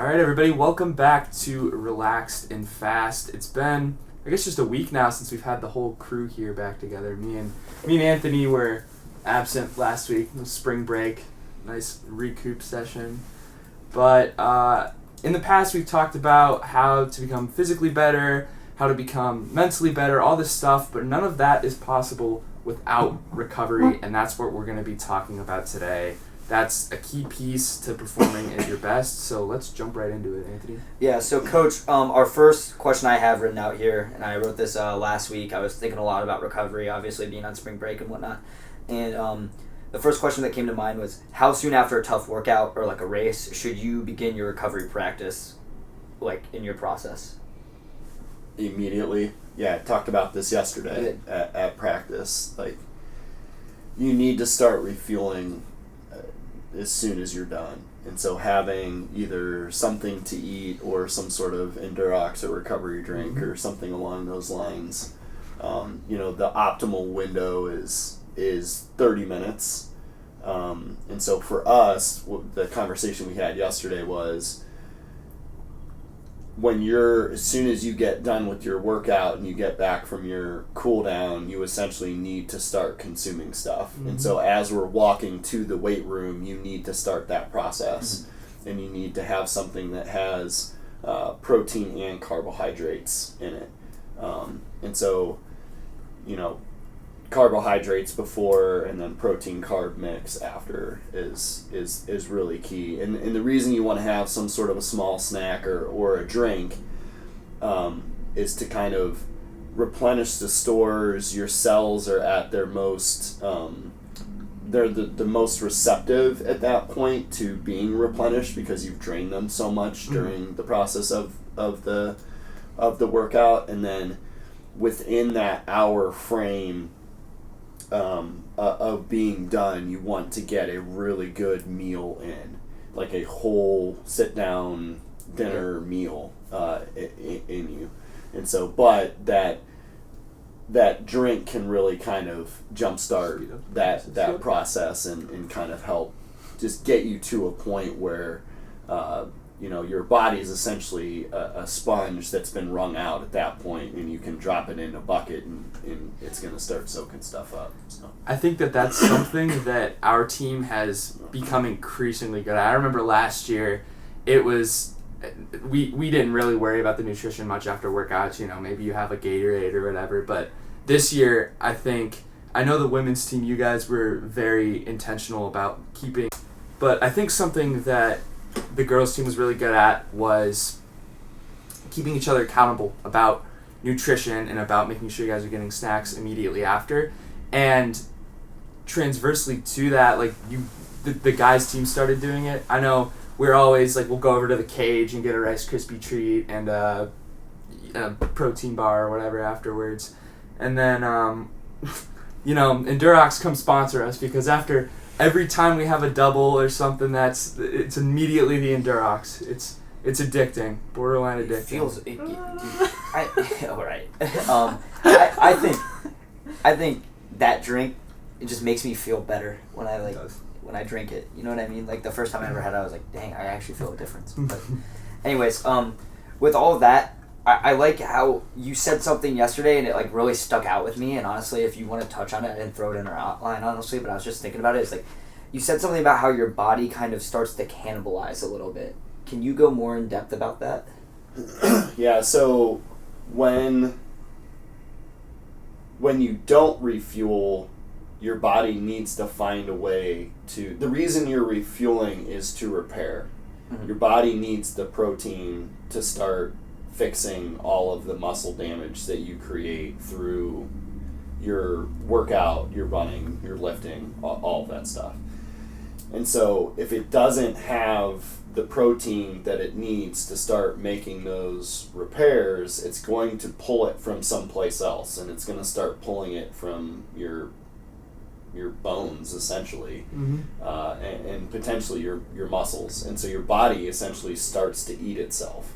Alright everybody, welcome back to Relaxed and Fast. It's been, I guess, just a week now since we've had the whole crew here back together. Me and Anthony were absent last week. It was spring break, nice recoup session. But in the past we've talked about how to become physically better, how to become mentally better, all this stuff, but none of that is possible without recovery, and that's what we're going to be talking about today. That's a key piece to performing at your best. So let's jump right into it, Anthony. Yeah, so Coach, our first question I have written out here, and I wrote this last week. I was thinking a lot about recovery, obviously being on spring break and whatnot. And the first question that came to mind was, how soon after a tough workout or like a race should you begin your recovery practice, like in your process? Immediately. Yeah, I talked about this yesterday at practice. Like, you need to start refueling as soon as you're done. And so having either something to eat or some sort of Endurox or recovery drink or something along those lines, the optimal window is 30 minutes. And so for us, the conversation we had yesterday was, as soon as you get done with your workout and you get back from your cool down, you essentially need to start consuming stuff. Mm-hmm. And so as we're walking to the weight room, you need to start that process. Mm-hmm. And you need to have something that has protein and carbohydrates in it. And so, carbohydrates before and then protein carb mix after is really key. And the reason you want to have some sort of a small snack or a drink is to kind of replenish the stores. Your cells are at their most they're the most receptive at that point to being replenished because you've drained them so much during the process of the workout. And then within that hour frame of being done, you want to get a really good meal in, like a whole sit-down dinner meal in you. And so, but that drink can really kind of jumpstart that process and kind of help just get you to a point where your body is essentially a sponge that's been wrung out at that point, and you can drop it in a bucket and it's going to start soaking stuff up. So. I think that's something that our team has become increasingly good at. I remember last year, it was, we didn't really worry about the nutrition much after workouts, maybe you have a Gatorade or whatever, but this year, I know the women's team, you guys were very intentional about keeping, but I think something that the girls' team was really good at was keeping each other accountable about nutrition and about making sure you guys are getting snacks immediately after. And transversely to that, the guys' team started doing it. I know we're always we'll go over to the cage and get a Rice Krispie treat and a protein bar or whatever afterwards. And then, Endurox come sponsor us, because after every time we have a double or something, it's immediately the Endurox. It's addicting, borderline addicting. It feels. All right. I think that drink, it just makes me feel better when I drink it. You know what I mean? Like the first time I ever had it, I was like, dang, I actually feel a difference. But anyways, with all of that, I like how you said something yesterday and it really stuck out with me. And honestly, if you want to touch on it, I didn't throw it in our outline honestly, but I was just thinking about it. It's you said something about how your body kind of starts to cannibalize a little bit. Can you go more in depth about that? Yeah, so when you don't refuel, your body needs to find a way to... The reason you're refueling is to repair. Mm-hmm. Your body needs the protein to start fixing all of the muscle damage that you create through your workout, your running, your lifting, all of that stuff. And so if it doesn't have the protein that it needs to start making those repairs, it's going to pull it from someplace else, and it's going to start pulling it from your bones, essentially, and potentially your muscles. And so your body essentially starts to eat itself.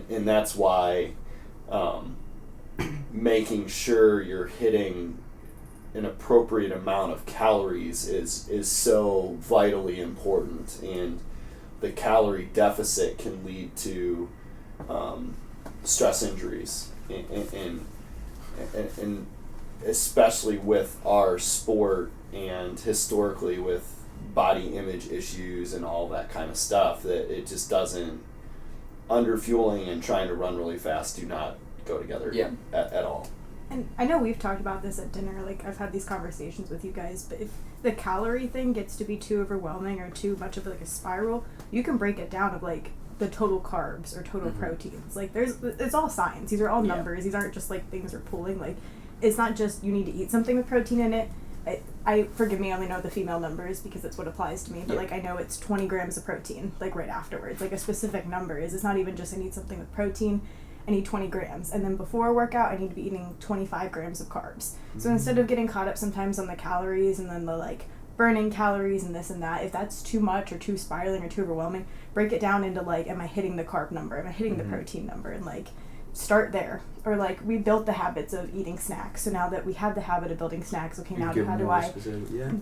And that's why making sure you're hitting an appropriate amount of calories is so vitally important. And the calorie deficit can lead to stress injuries, and especially with our sport and historically with body image issues and all that kind of stuff, that it just doesn't, underfueling and trying to run really fast do not go together at all. And I know we've talked about this at dinner, like I've had these conversations with you guys, but if the calorie thing gets to be too overwhelming or too much of like a spiral, you can break it down of like the total carbs or total proteins. Like it's all science. These are all numbers. These aren't just like things we're pulling. Like it's not just you need to eat something with protein in it. I forgive me, I only know the female numbers because that's what applies to me, but like I know it's 20 grams of protein like right afterwards. Like a specific number is, it's not even just I need something with protein, I need 20 grams, and then before a workout I need to be eating 25 grams of carbs. So instead of getting caught up sometimes on the calories and then the like burning calories and this and that, if that's too much or too spiraling or too overwhelming, break it down into like, am I hitting the carb number, am I hitting the protein number, and like start there. Or like we built the habits of eating snacks, so now that we have the habit of building snacks, okay, now how do I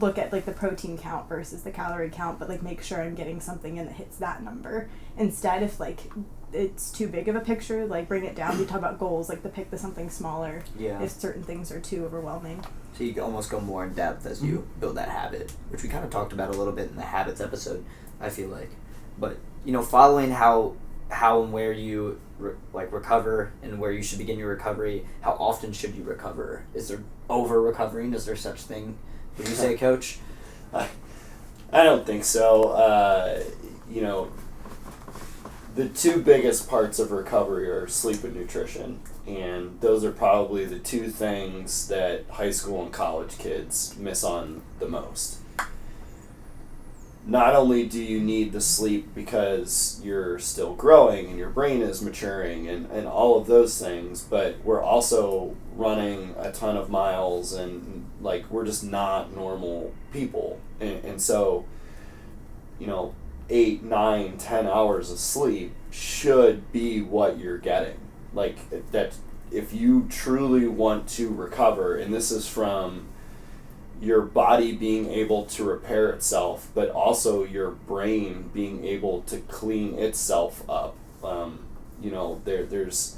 look at like the protein count versus the calorie count, but like make sure I'm getting something in that hits that number. Instead, if like it's too big of a picture, like bring it down. We talk about goals, like pick something smaller if certain things are too overwhelming. So you can almost go more in depth as you build that habit, which we kind of talked about a little bit in the habits episode, I feel like. But following how and where you recover and where you should begin your recovery, how often should you recover? Is there over recovering? Is there such thing? Would you say, Coach? I don't think so. The two biggest parts of recovery are sleep and nutrition, and those are probably the two things that high school and college kids miss on the most. Not only do you need the sleep because you're still growing and your brain is maturing and all of those things, but we're also running a ton of miles and like we're just not normal people. And so, 8, 9, 10 hours of sleep should be what you're getting. Like that, if you truly want to recover, and this is from your body being able to repair itself, but also your brain being able to clean itself up. There's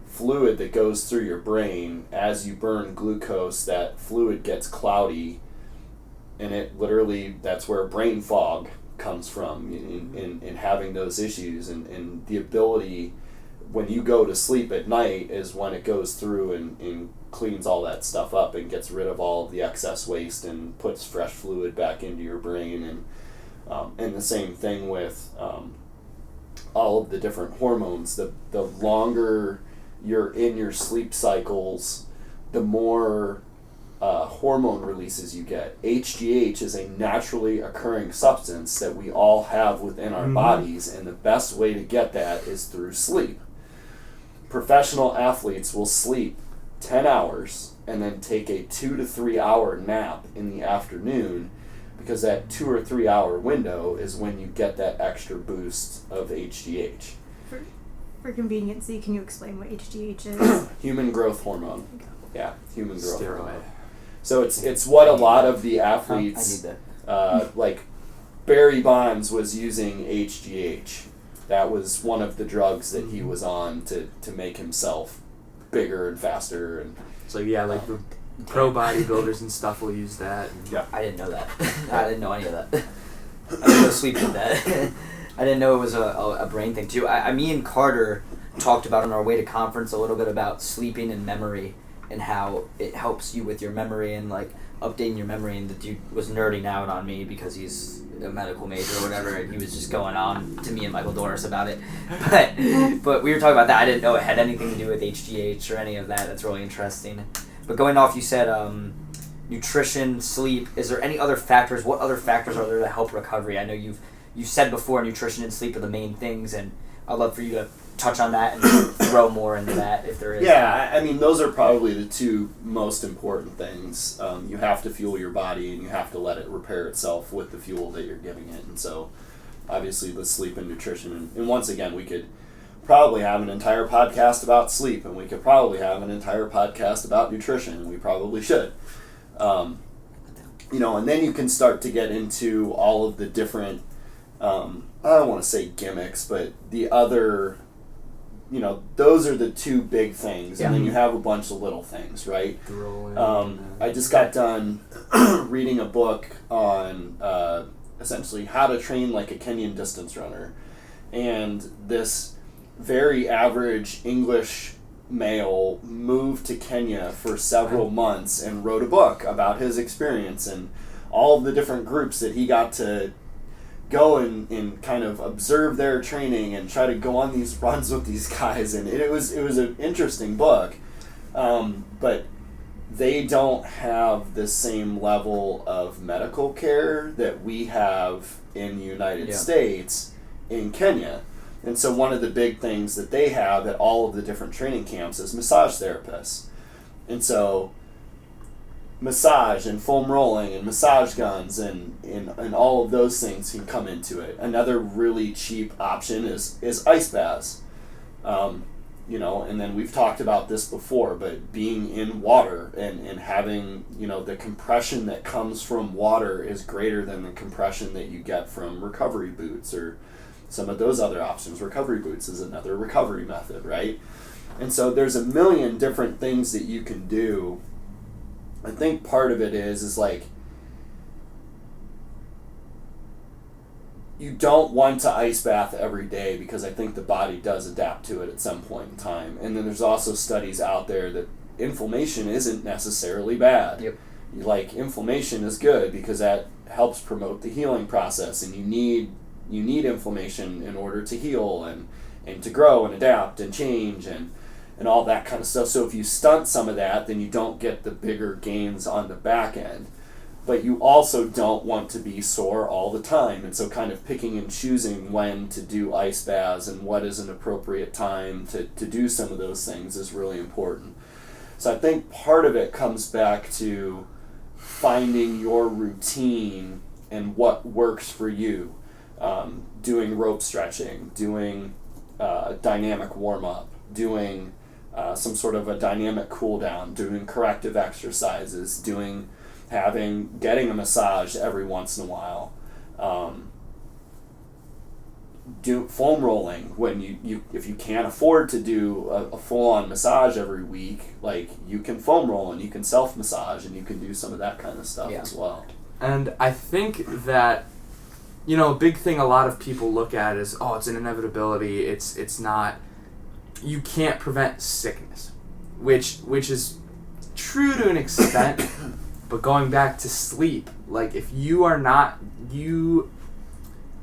fluid that goes through your brain as you burn glucose. That fluid gets cloudy, and it literally, that's where brain fog comes from in having those issues. And the ability, when you go to sleep at night, is when it goes through and cleans all that stuff up and gets rid of all of the excess waste and puts fresh fluid back into your brain. And the same thing with all of the different hormones. The longer you're in your sleep cycles, the more hormone releases you get. HGH is a naturally occurring substance that we all have within our bodies, and the best way to get that is through sleep. Professional athletes will sleep 10 hours and then take a 2 to 3 hour nap in the afternoon, because that 2 or 3 hour window is when you get that extra boost of HGH. For conveniency, can you explain what HGH is? Human growth hormone. Yeah, human growth Steroid. hormone. So it's what a lot of the athletes, I need that. like Barry Bonds was using HGH. That was one of the drugs that he was on to make himself bigger and faster. And So like the pro bodybuilders and stuff will use that. yeah, I didn't know that. I didn't know any of that. I didn't know sleep did that. I didn't know it was a brain thing too. Me and Carter talked about on our way to conference a little bit about sleeping and memory and how it helps you with your memory and like updating your memory. And the dude was nerding out on me because he's a medical major or whatever, and he was just going on to me and Michael Doris about it. But we were talking about that. I didn't know it had anything to do with HGH or any of that. That's really interesting. But going off, you said nutrition, sleep. Is there any other factors? What other factors are there to help recovery? I know you said before nutrition and sleep are the main things, and I'd love for you to touch on that and throw more into that if there is. Yeah, I mean, those are probably the two most important things. You have to fuel your body, and you have to let it repair itself with the fuel that you're giving it. And so, obviously, the sleep and nutrition. And once again, we could probably have an entire podcast about sleep, and we could probably have an entire podcast about nutrition, and we probably should. And then you can start to get into all of the different I don't want to say gimmicks, but the other, those are the two big things, and then you have a bunch of little things, right? I just got done reading a book on essentially how to train like a Kenyan distance runner, and this very average English male moved to Kenya for several months and wrote a book about his experience and all of the different groups that he got to go and kind of observe their training and try to go on these runs with these guys, and it was an interesting book, but they don't have the same level of medical care that we have in the United States in Kenya. And so one of the big things that they have at all of the different training camps is massage therapists. And so massage and foam rolling and massage guns and all of those things can come into it. Another really cheap option is ice baths. And then we've talked about this before, but being in water and having, the compression that comes from water is greater than the compression that you get from recovery boots or some of those other options. Recovery boots is another recovery method, right? And so there's a million different things that you can do. I think part of it is like, you don't want to ice bath every day because I think the body does adapt to it at some point in time. And then there's also studies out there that inflammation isn't necessarily bad. Yep. Like, inflammation is good because that helps promote the healing process, and you need inflammation in order to heal and to grow and adapt and change and all that kind of stuff. So if you stunt some of that, then you don't get the bigger gains on the back end. But you also don't want to be sore all the time. And so kind of picking and choosing when to do ice baths and what is an appropriate time to do some of those things is really important. So I think part of it comes back to finding your routine and what works for you. Doing rope stretching, doing dynamic warm-up, doing some sort of a dynamic cool-down, doing corrective exercises, getting a massage every once in a while, do foam rolling when you if you can't afford to do a full-on massage every week, like, you can foam roll and you can self-massage and you can do some of that kind of stuff as well. And I think that, a big thing a lot of people look at is, it's an inevitability. It's not. You can't prevent sickness, which is true to an extent. But going back to sleep, like, if you are not,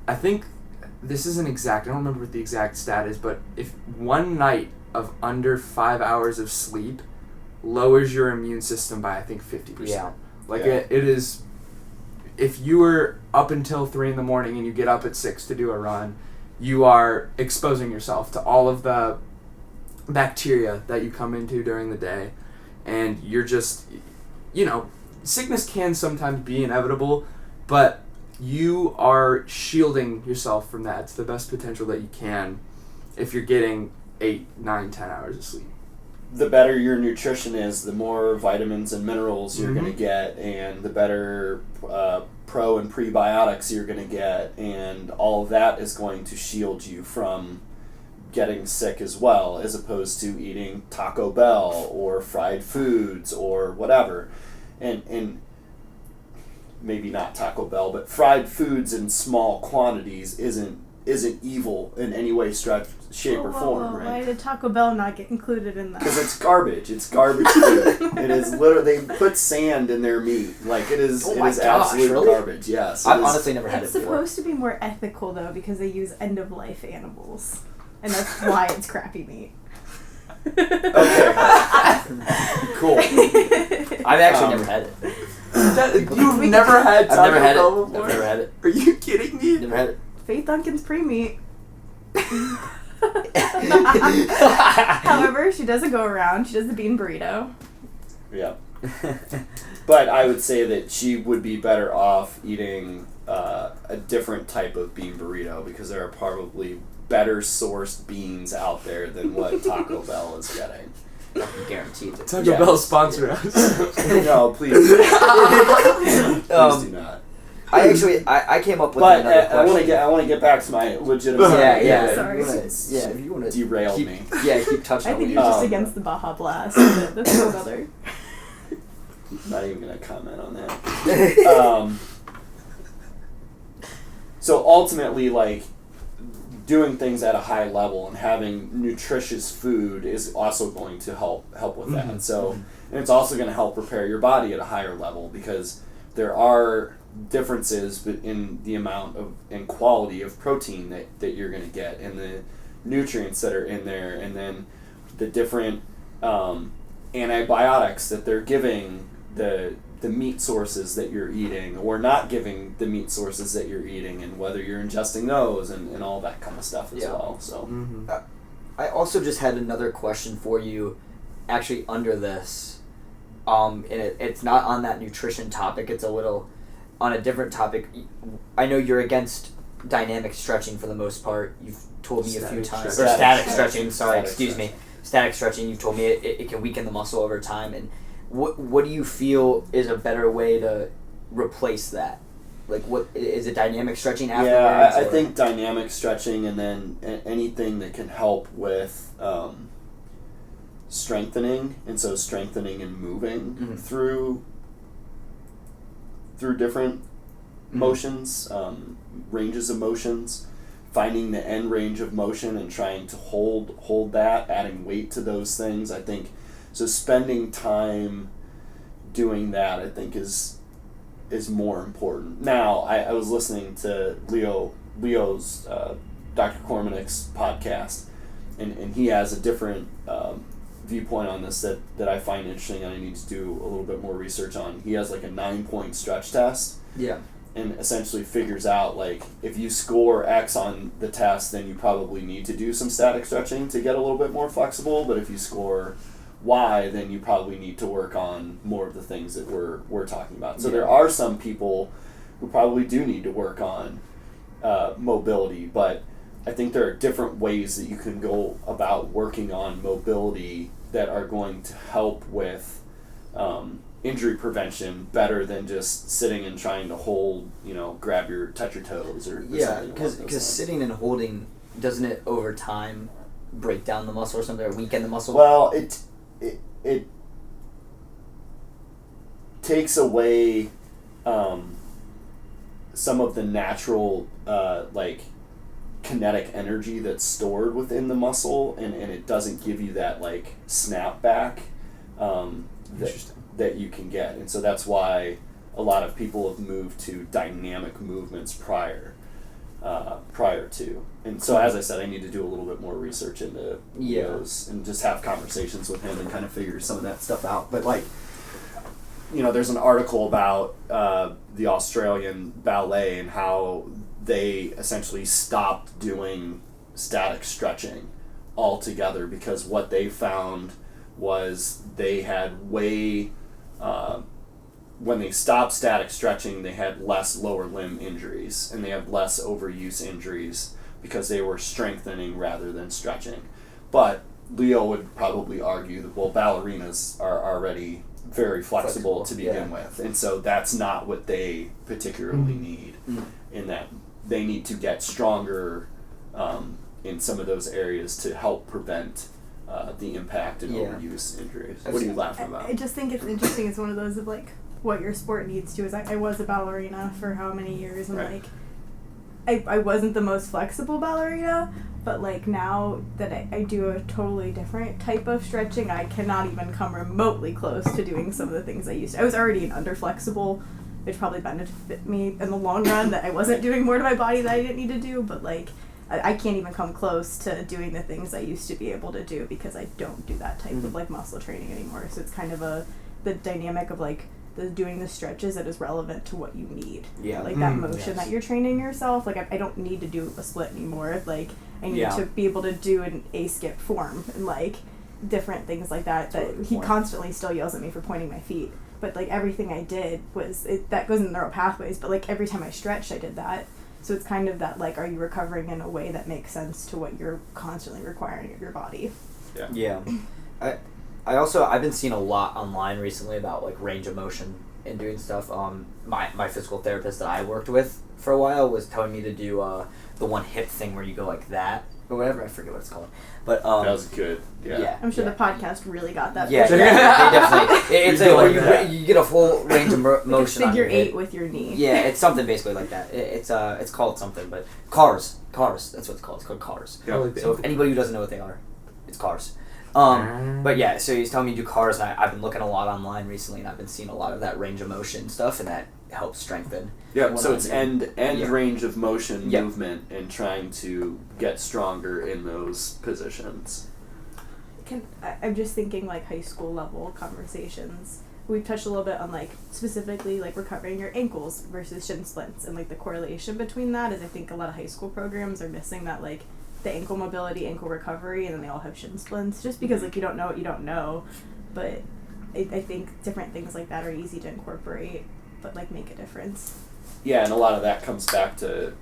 I think this isn't exact. I don't remember what the exact stat is, but if one night of under 5 hours of sleep lowers your immune system by, I think, 50%. Yeah. It is. If you were up until 3 a.m. and you get up at 6 to do a run, you are exposing yourself to all of the bacteria that you come into during the day, and you're just, sickness can sometimes be inevitable, but you are shielding yourself from that to the best potential that you can if you're getting 8, 9, 10 hours of sleep. The better your nutrition is, the more vitamins and minerals you're going to get, and the better pro and prebiotics you're going to get, and all of that is going to shield you from getting sick as well, as opposed to eating Taco Bell or fried foods or whatever. And maybe not Taco Bell, but fried foods in small quantities isn't evil in any way, shape, or form, right? Why did Taco Bell not get included in that? Because it's garbage. It's garbage food. It is literally, they put sand in their meat. Like, it is absolute really? garbage. Yes. I've honestly never had it It's before. supposed to be more ethical, though, because they use end-of-life animals. And that's why it's crappy meat. Okay. Cool. I've actually never had it. You've never had Taco I've never had Bell it. before? I've never had it. Are you kidding me? Never had it. Faith Duncan's pre-meat. However, she doesn't go around. She does the bean burrito. Yeah. But I would say that she would be better off eating a different type of bean burrito, because there are probably better sourced beans out there than what Taco Bell is getting. Guaranteed. Taco Yeah. Bell sponsor us. No, please. Please do not. I came up with But another question. I want to get back to my legitimate. Yeah. Sorry. If you want to Derailed me. keep touching. I on think what you're just Um, against the Baja Blast. But that's a whole other. Not even gonna comment on that. So ultimately, like, doing things at a high level and having nutritious food is also going to help with that. Mhm. So, and it's also going to help prepare your body at a higher level, because there are differences in the amount of and quality of protein that you're going to get, and the nutrients that are in there, and then the different antibiotics that they're giving the meat sources that you're eating or not giving the meat sources that you're eating, and whether you're ingesting those and all that kind of stuff as well. So I also just had another question for you, actually under this, and it's not on that nutrition topic. It's a little on a different topic. I know you're against dynamic stretching for the most part. You've told me a few times. stretching. Or static Static stretching. Sorry, stretching. excuse me. Static stretching. You've told me it can weaken the muscle over time. And what do you feel is a better way to replace that? Like, what is it? Dynamic stretching afterwards? yeah, I or- think dynamic stretching, and then anything that can help with strengthening, and so strengthening and moving Mhm. through different motions, ranges of motions, finding the end range of motion and trying to hold that, adding weight to those things. I think so. Spending time doing that, I think, is more important. Now, I was listening to Leo's Dr. Cormanick's podcast, and he has a different viewpoint on this that I find interesting, and I need to do a little bit more research on. He has like a 9-point stretch test, Yeah. and essentially figures out, like, if you score X on the test, then you probably need to do some static stretching to get a little bit more flexible. But if you score Y, then you probably need to work on more of the things that we're talking about. So there are some people who probably do need to work on mobility, but I think there are different ways that you can go about working on mobility that are going to help with injury prevention better than just sitting and trying to hold, touch your toes or Yeah, something along those because lines. sitting and holding, doesn't it over time break down the muscle or something, or weaken the muscle? Well, it takes away some of the natural kinetic energy that's stored within the muscle, and it doesn't give you that snap back that you can get. And so that's why a lot of people have moved to dynamic movements prior to. And so, as I said, I need to do a little bit more research into those and just have conversations with him and kind of figure some of that stuff out. But there's an article about the Australian ballet and how they essentially stopped doing static stretching altogether, because what they found was they had when they stopped static stretching, they had less lower limb injuries, and they had less overuse injuries because they were strengthening rather than stretching. But Leo would probably argue that, well, ballerinas are already very flexible to begin with, and so that's not what they particularly need, in that they need to get stronger in some of those areas to help prevent the impact and overuse injuries. What are you laughing about? I just think it's interesting. It's one of those of what your sport needs to. Is I was a ballerina for how many years, and Right. I wasn't the most flexible ballerina, but now that I do a totally different type of stretching, I cannot even come remotely close to doing some of the things I used to. I was already an underflexible, which probably benefit me in the long run, that I wasn't doing more to my body that I didn't need to do, but I can't even come close to doing the things I used to be able to do because I don't do that type of muscle training anymore. So it's kind of the dynamic of the doing the stretches that is relevant to what you need. Yeah. That motion that you're training yourself. I don't need to do a split anymore. I need to be able to do an A-skip form and different things like that. He constantly still yells at me for pointing my feet. But everything I did that goes in neural pathways. But every time I stretched, I did that. So it's kind of that are you recovering in a way that makes sense to what you're constantly requiring of your body? Yeah. I've been seeing a lot online recently about range of motion and doing stuff, my physical therapist that I worked with for a while was telling me to do the one hip thing where you go like that or whatever. I forget what it's called, but that was good. Yeah. I'm sure the podcast really got that. Yeah, picture. they definitely. It's We do where like that. you get a full range of Like motion a on your figure hip. 8 with your knee. Yeah, it's something basically like that. It's called something, but cars. That's what it's called. It's called cars. Yeah. So if anybody who doesn't know what they are, it's cars. But yeah, so he's telling me to do cars, and I've been looking a lot online recently, and I've been seeing a lot of that range of motion stuff, and that helps strengthen. Yeah, what so I'm it's doing. end range of motion Yep. movement and trying to get stronger in those positions. I'm just thinking like high school level conversations. We've touched a little bit on like specifically like recovering your ankles versus shin splints, and like the correlation between that is I think a lot of high school programs are missing that like the ankle mobility, ankle recovery, and then they all have shin splints just because like you don't know what you don't know. But I think different things like that are easy to incorporate but like make a difference. Yeah, and a lot of that comes back to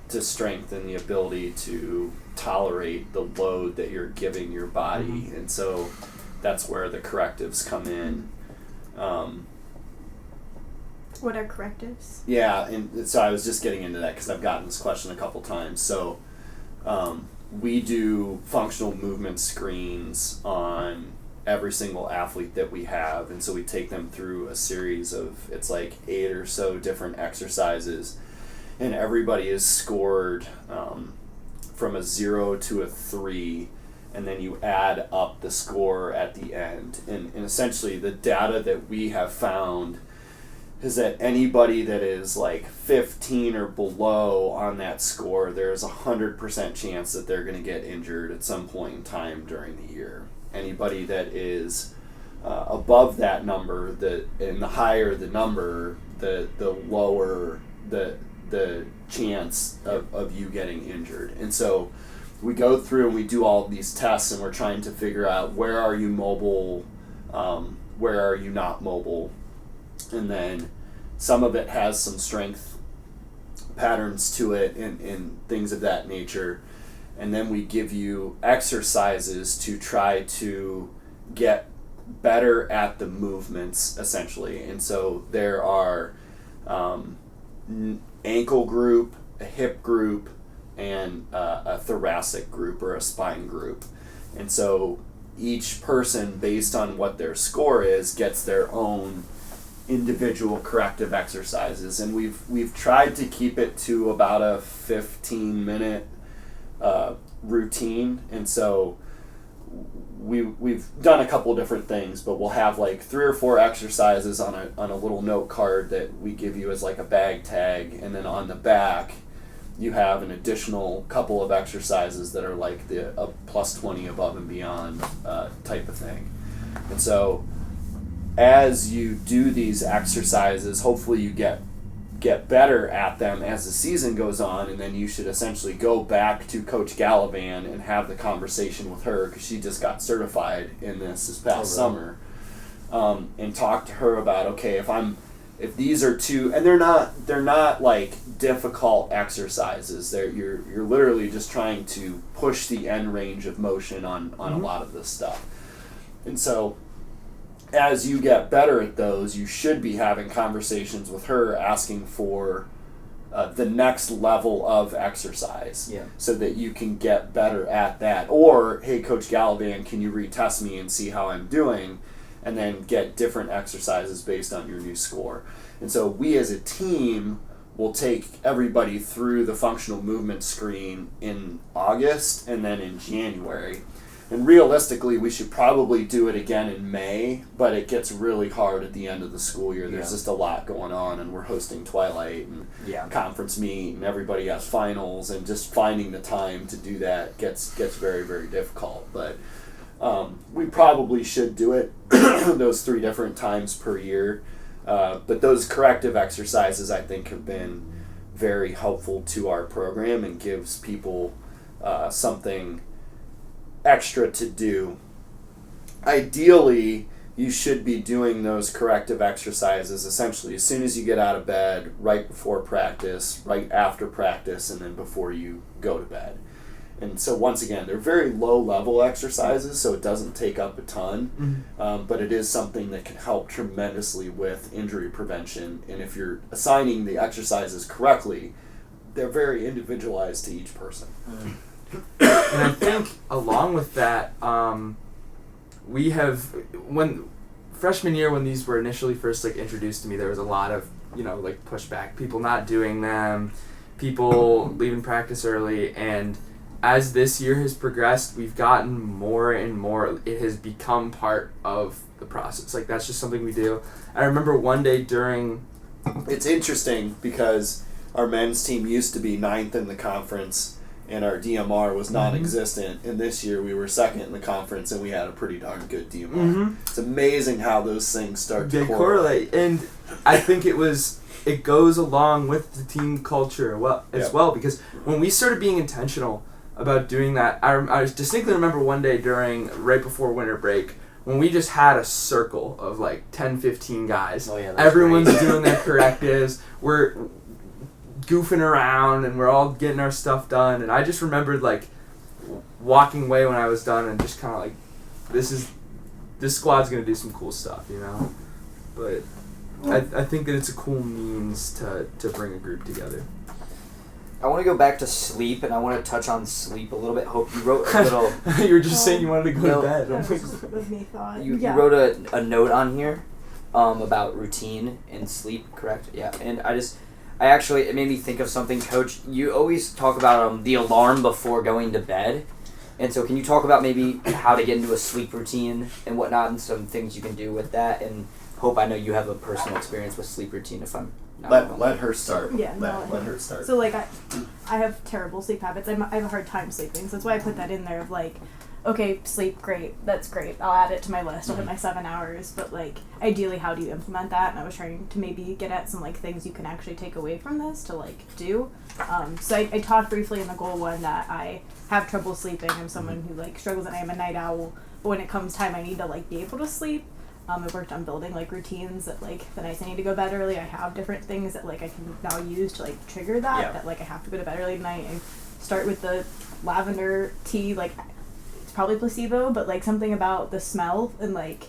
strength and the ability to tolerate the load that you're giving your body, and so that's where the correctives come in. What are correctives? Yeah, and so I was just getting into that because I've gotten this question a couple times. So we do functional movement screens on every single athlete that we have, and so we take them through a series of, it's like 8 or so different exercises, and everybody is scored from a 0 to a 3, and then you add up the score at the end. And essentially the data that we have found is that anybody that is like 15 or below on that score, there's 100% chance that they're going to get injured at some point in time during the year. Anybody that is above that number, and the higher the number, the lower the chance of you getting injured. And so we go through and we do all of these tests, and we're trying to figure out where are you mobile, where are you not mobile, and then some of it has some strength patterns to it and things of that nature. And then we give you exercises to try to get better at the movements, essentially. And so there are ankle group, a hip group, and a thoracic group or a spine group. And so each person, based on what their score is, gets their own individual corrective exercises. And we've tried to keep it to about a 15-minute routine. And so we've done a couple different things, but we'll have like 3 or 4 exercises on a little note card that we give you as like a bag tag, and then on the back you have an additional couple of exercises that are like the plus 20 above and beyond type of thing. And so as you do these exercises, hopefully you get better at them as the season goes on, and then you should essentially go back to Coach Gallivan and have the conversation with her, because she just got certified in this past summer, and talk to her about, okay, if these are two, and they're not like difficult exercises. You're literally just trying to push the end range of motion on a lot of this stuff. And so as you get better at those, you should be having conversations with her asking for the next level of exercise, so that you can get better at that. Or, hey, Coach Gallivan, can you retest me and see how I'm doing? And then get different exercises based on your new score. And so we as a team will take everybody through the functional movement screen in August and then in January. And realistically, we should probably do it again in May, but it gets really hard at the end of the school year. There's just a lot going on, and we're hosting Twilight and conference meet, and everybody has finals, and just finding the time to do that gets very, very difficult. But we probably should do it those 3 different times per year. But those corrective exercises, I think, have been very helpful to our program and gives people something extra to do. Ideally, you should be doing those corrective exercises essentially as soon as you get out of bed, right before practice, right after practice, and then before you go to bed. And so once again, they're very low-level exercises, so it doesn't take up a ton, but it is something that can help tremendously with injury prevention. And if you're assigning the exercises correctly, they're very individualized to each person. And I think along with that, we have, when freshman year, when these were initially first like introduced to me, there was a lot of, you know, like pushback, people not doing them, people leaving practice early, and as this year has progressed, we've gotten more and more. It has become part of the process. Like, that's just something we do. I remember one day during... It's interesting because our men's team used to be 9th in the conference and our DMR was non-existent. And this year we were 2nd in the conference and we had a pretty darn good DMR. It's amazing how those things start to correlate. And I think it goes along with the team culture as well, because when we started being intentional about doing that, I distinctly remember one day right before winter break, when we just had a circle of like 10, 15 guys. Oh, yeah, everyone's doing their correctives, we're goofing around, and we're all getting our stuff done. And I just remembered like walking away when I was done and just kind of like, this squad's gonna do some cool stuff, you know? But I think that it's a cool means to bring a group together. I want to go back to sleep, and I want to touch on sleep a little bit. Hope you wrote a little... You were just saying you wanted to go to bed. That was me thought. You wrote a note on here about routine and sleep, correct? Yeah, and it made me think of something, Coach. You always talk about the alarm before going to bed. And so can you talk about maybe how to get into a sleep routine and whatnot, and some things you can do with that? And Hope, I know you have a personal experience with sleep routine, if I'm not wrong. Let her start. Yeah, let her start. So, like, I have terrible sleep habits. I have a hard time sleeping, so that's why I put that in there of, like, okay, sleep, great, that's great. I'll add it to my list. I'll hit my 7 hours. But, like, ideally, how do you implement that? And I was trying to maybe get at some, like, things you can actually take away from this to, like, do. So I talked briefly in the goal one that I have trouble sleeping. I'm someone who, like, struggles, and I am a night owl. But when it comes time I need to, like, be able to sleep, I've worked on building, like, routines that, like, the nights I need to go to bed early, I have different things that, like, I can now use to, like, trigger that, that, like, I have to go to bed early tonight. I start with the lavender tea, like, it's probably placebo, but, like, something about the smell and, like,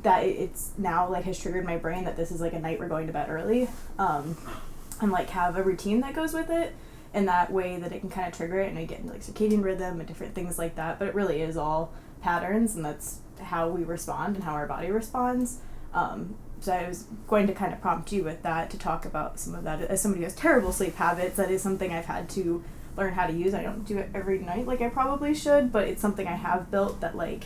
that it's now, like, has triggered my brain that this is, like, a night we're going to bed early, and, like, have a routine that goes with it, in that way that it can kind of trigger it, and I get into, like, circadian rhythm and different things like that, but it really is all patterns, and that's how we respond and how our body responds. So I was going to kind of prompt you with that to talk about some of that. As somebody who has terrible sleep habits, that is something I've had to learn how to use. I don't do it every night like I probably should, but it's something I have built that, like,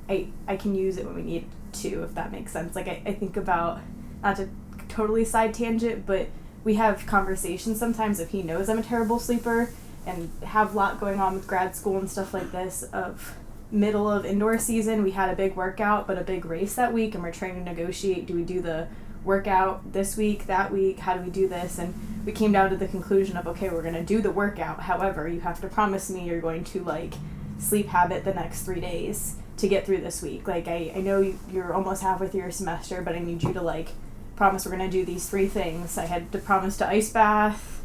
I can use it when we need to, if that makes sense. Like, I think about, not to totally side tangent, but we have conversations sometimes if he knows I'm a terrible sleeper and have a lot going on with grad school and stuff like this, of middle of indoor season, we had a big workout but a big race that week, and we're trying to negotiate, do we do the workout this week, that week, how do we do this? And we came down to the conclusion of, okay, we're going to do the workout, however, you have to promise me you're going to, like, sleep habit the next 3 days to get through this week. Like, I know you're almost halfway through your semester, but I need you to, like, promise we're going to do these 3 things. I had to promise to ice bath,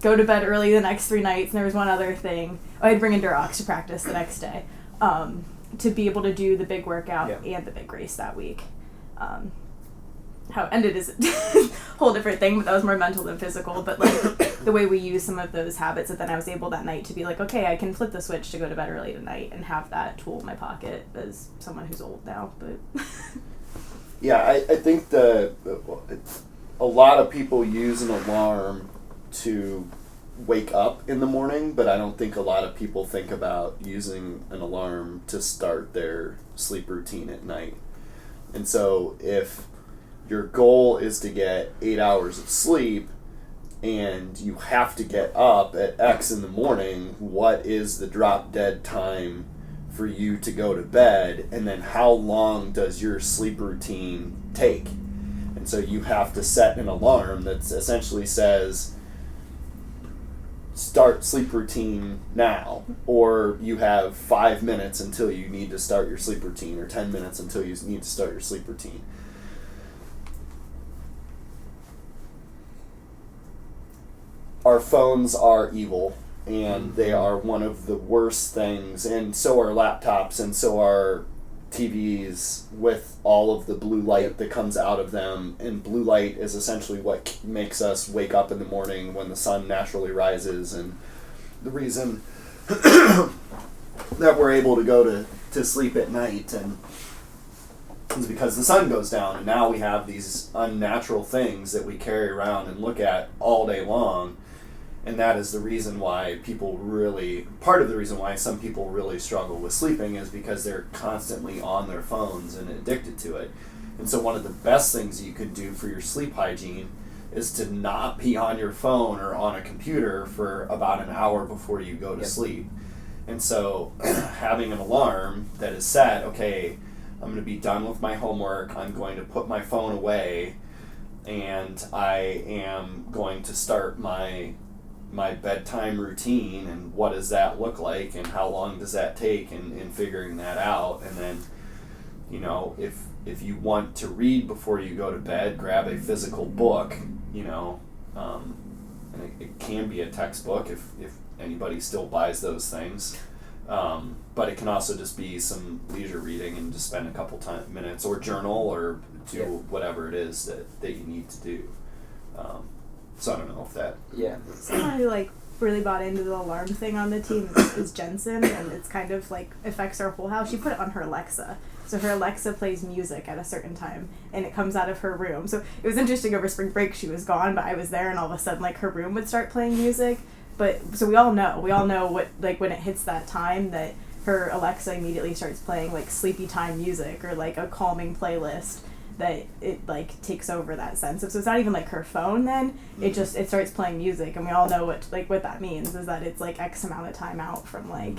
go to bed early the next 3 nights, and there was one other thing. I had to bring Endurox to practice the next day. To be able to do the big workout and the big race that week. How it ended is a whole different thing, but that was more mental than physical. But, like, the way we use some of those habits, that then I was able that night to be like, okay, I can flip the switch to go to bed early tonight and have that tool in my pocket as someone who's old now. But yeah, I think a lot of people use an alarm to wake up in the morning, but I don't think a lot of people think about using an alarm to start their sleep routine at night. And so if your goal is to get 8 hours of sleep and you have to get up at X in the morning, what is the drop dead time for you to go to bed? And then how long does your sleep routine take? And so you have to set an alarm that essentially says, start sleep routine now, or you have 5 minutes until you need to start your sleep routine, or 10 minutes until you need to start your sleep routine. Our phones are evil, and they are one of the worst things, and so are laptops, and so are TVs with all of the blue light that comes out of them. And blue light is essentially what makes us wake up in the morning when the sun naturally rises, and the reason that we're able to go to sleep at night and is because the sun goes down, and now we have these unnatural things that we carry around and look at all day long. And that is the reason why part of the reason why some people really struggle with sleeping is because they're constantly on their phones and addicted to it. And so one of the best things you could do for your sleep hygiene is to not be on your phone or on a computer for about an hour before you go to sleep. And so having an alarm that is set, okay, I'm going to be done with my homework, I'm going to put my phone away, and I am going to start my bedtime routine, and what does that look like, and how long does that take, and figuring that out. And then, you know, if you want to read before you go to bed, grab a physical book, you know, and it can be a textbook if anybody still buys those things. But it can also just be some leisure reading and just spend a couple minutes, or journal, or do whatever it is that you need to do. So I don't know if that... Yeah. Someone who, like, really bought into the alarm thing on the team is Jensen, and it's kind of, like, affects our whole house. She put it on her Alexa. So her Alexa plays music at a certain time, and it comes out of her room. So it was interesting, over spring break she was gone, but I was there, and all of a sudden, like, her room would start playing music. But, so we all know what, like, when it hits that time, that her Alexa immediately starts playing, like, sleepy time music, or, like, a calming playlist, that it, like, takes over that sense of, so it's not even like her phone then, it starts playing music, and we all know what that means, is that it's like X amount of time out from, like,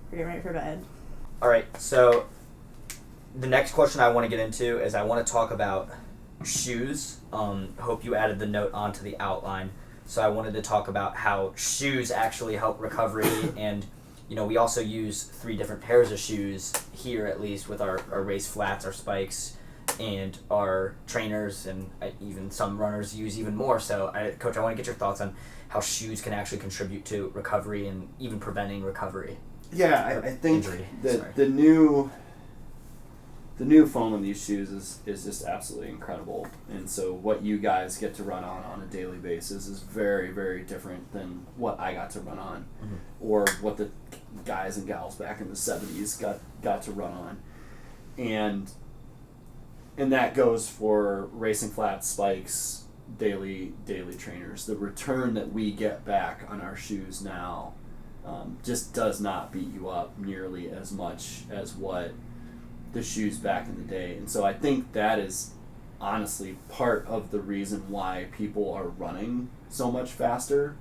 we're getting ready for bed. Alright, so the next question I want to get into is I want to talk about shoes. Hope you added the note onto the outline. So I wanted to talk about how shoes actually help recovery, and, you know, we also use 3 different pairs of shoes here, at least, with our race flats, our spikes, and our trainers, and even some runners use even more. So, Coach, I want to get your thoughts on how shoes can actually contribute to recovery and even preventing recovery. Yeah, I think injury. the new foam in these shoes is just absolutely incredible. And so what you guys get to run on a daily basis is very, very different than what I got to run on, or what the guys and gals back in the 70s got to run on. And that goes for racing flats, spikes, daily trainers. The return that we get back on our shoes now just does not beat you up nearly as much as what the shoes back in the day. And so I think that is honestly part of the reason why people are running so much faster,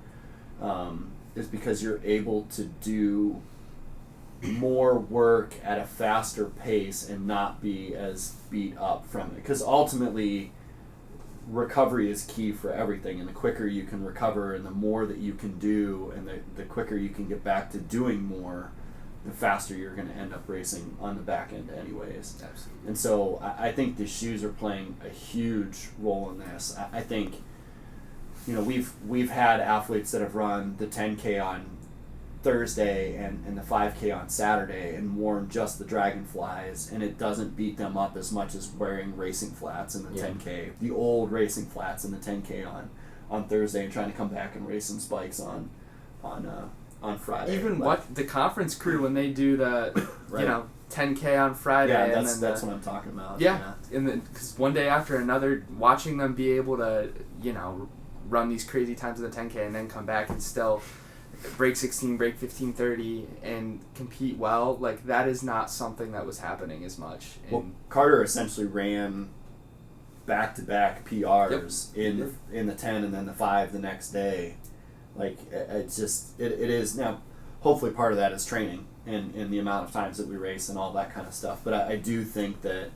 is because you're able to do more work at a faster pace and not be as beat up from it. Because ultimately, recovery is key for everything, and the quicker you can recover and the more that you can do, and the quicker you can get back to doing more, the faster you're going to end up racing on the back end anyways. Absolutely. And so I think the shoes are playing a huge role in this. I think, you know, we've had athletes that have run the 10K on Thursday and the 5K on Saturday and worn just the Dragonflies, and it doesn't beat them up as much as wearing racing flats in the 10K, the old racing flats in the 10K on Thursday, and trying to come back and race some spikes on Friday. Even what the conference crew, when they do the Right. you know 10K on Friday, Yeah, and that's what I'm talking about. Yeah, and then because one day after another, watching them be able to run these crazy times in the 10K and then come back and still break 16, break 15:30, and compete well, like, that is not something that was happening as much. Well, Carter essentially ran back-to-back PRs in the 10 and then the 5 the next day. Like, it's just, it is, now, hopefully part of that is training and the amount of times that we race and all that kind of stuff, but I do think that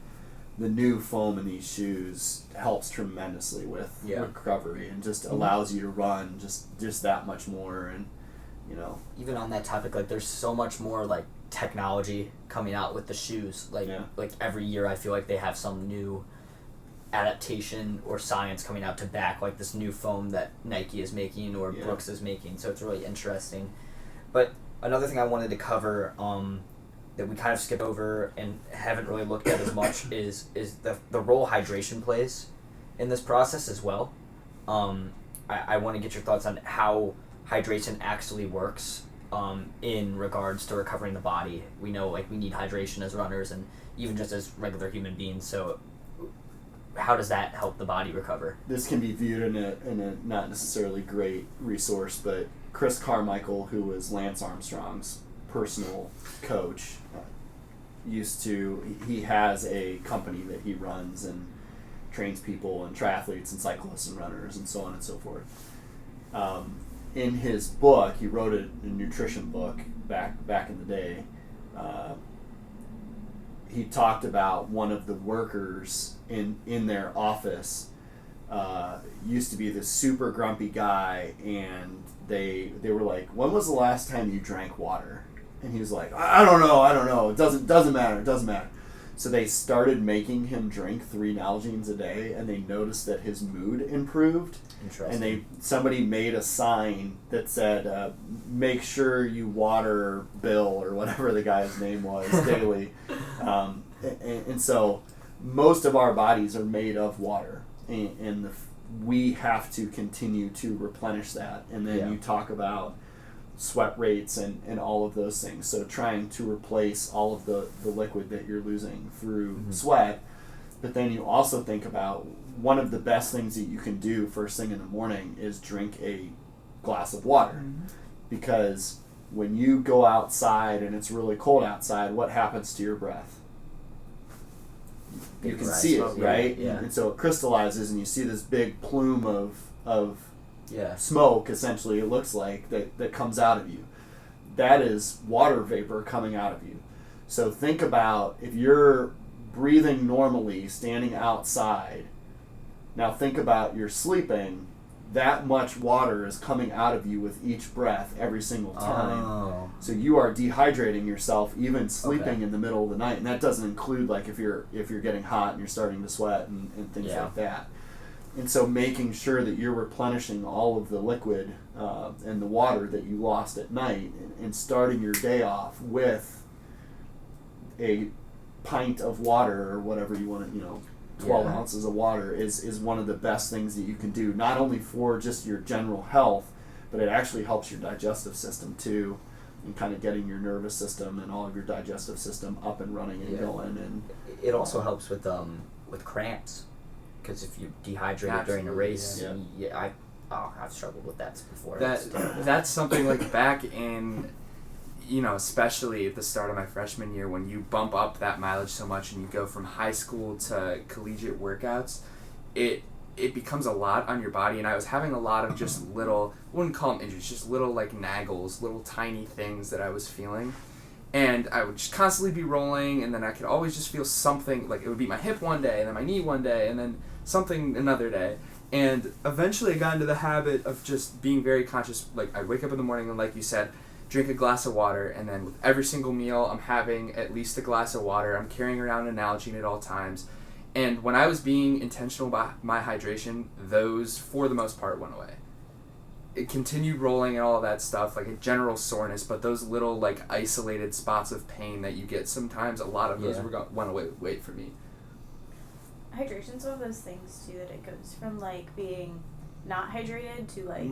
the new foam in these shoes helps tremendously with recovery, and just allows you to run just that much more. And even on that topic, like, there's so much more, like, technology coming out with the shoes. Like every year I feel like they have some new adaptation or science coming out to back, like, this new foam that Nike is making or Brooks is making. So it's really interesting. But another thing I wanted to cover that we kind of skipped over and haven't really looked at as much is the role hydration plays in this process as well. I want to get your thoughts on how hydration actually works in regards to recovering the body. We know like we need hydration as runners and even just as regular human beings. So how does that help the body recover? This can be viewed in a not necessarily great resource, but Chris Carmichael, who was Lance Armstrong's personal coach, he has a company that he runs and trains people and triathletes and cyclists and runners and so on and so forth. In his book, he wrote a nutrition book back in the day. He talked about one of the workers in their office used to be this super grumpy guy, and they were like, "When was the last time you drank water?" And he was like, I don't know. It doesn't matter. So they started making him drink 3 Nalgene's a day, and they noticed that his mood improved. Interesting. And somebody made a sign that said, "Make sure you water Bill," or whatever the guy's name was, daily. And so most of our bodies are made of water, and we have to continue to replenish that. And then you talk about sweat rates and all of those things. So trying to replace all of the liquid that you're losing through sweat. But then you also think about one of the best things that you can do first thing in the morning is drink a glass of water. Because when you go outside and it's really cold outside, what happens to your breath? You can see it, right? Yeah. And so it crystallizes, and you see this big plume of Yeah. smoke, essentially, it looks like, that comes out of you. That is water vapor coming out of you. So think about if you're breathing normally, standing outside. Now think about you're sleeping. That much water is coming out of you with each breath every single time. Oh. So you are dehydrating yourself even sleeping in the middle of the night. And that doesn't include like if you're getting hot and you're starting to sweat and things like that. And so making sure that you're replenishing all of the liquid and the water that you lost at night, and starting your day off with a pint of water or whatever you want to, 12 ounces of water is one of the best things that you can do, not only for just your general health, but it actually helps your digestive system too, and kind of getting your nervous system and all of your digestive system up and running and going. And it also helps with cramps. Because if you dehydrated during a race, I've struggled with that before. That's something like back in, especially at the start of my freshman year, when you bump up that mileage so much and you go from high school to collegiate workouts, it becomes a lot on your body. And I was having a lot of just little, I wouldn't call them injuries, just little like naggles, little tiny things that I was feeling. And I would just constantly be rolling, and then I could always just feel something, like it would be my hip one day, and then my knee one day, and then something another day. And eventually I got into the habit of just being very conscious. Like I'd wake up in the morning and, like you said, drink a glass of water, and then with every single meal I'm having at least a glass of water. I'm carrying around an Nalgene at all times. And when I was being intentional about my hydration, those, for the most part, went away. It continued rolling and all of that stuff, like a general soreness, but those little like isolated spots of pain that you get sometimes, a lot of those went away with weight for me. Hydration's one of those things too that it goes from like being not hydrated to like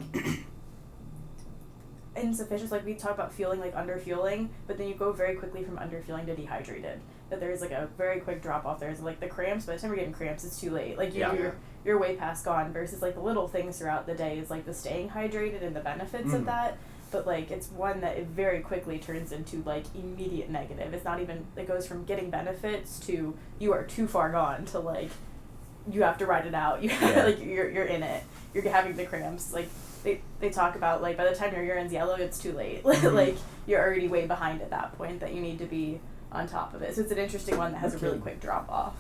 insufficient. Like we talk about feeling like under fueling, but then you go very quickly from under fueling to dehydrated. That there's like a very quick drop off. There's like the cramps. By the time you're getting cramps, it's too late. Like you're way past gone. Versus like the little things throughout the day is like the staying hydrated and the benefits of that. But like it's one that it very quickly turns into like immediate negative. It's not even, it goes from getting benefits to you are too far gone to like you have to ride it out. You like you're in it. You're having the cramps. Like they talk about like by the time your urine's yellow, it's too late. Like you're already way behind at that point that you need to be on top of it. So it's an interesting one that has a really quick drop off.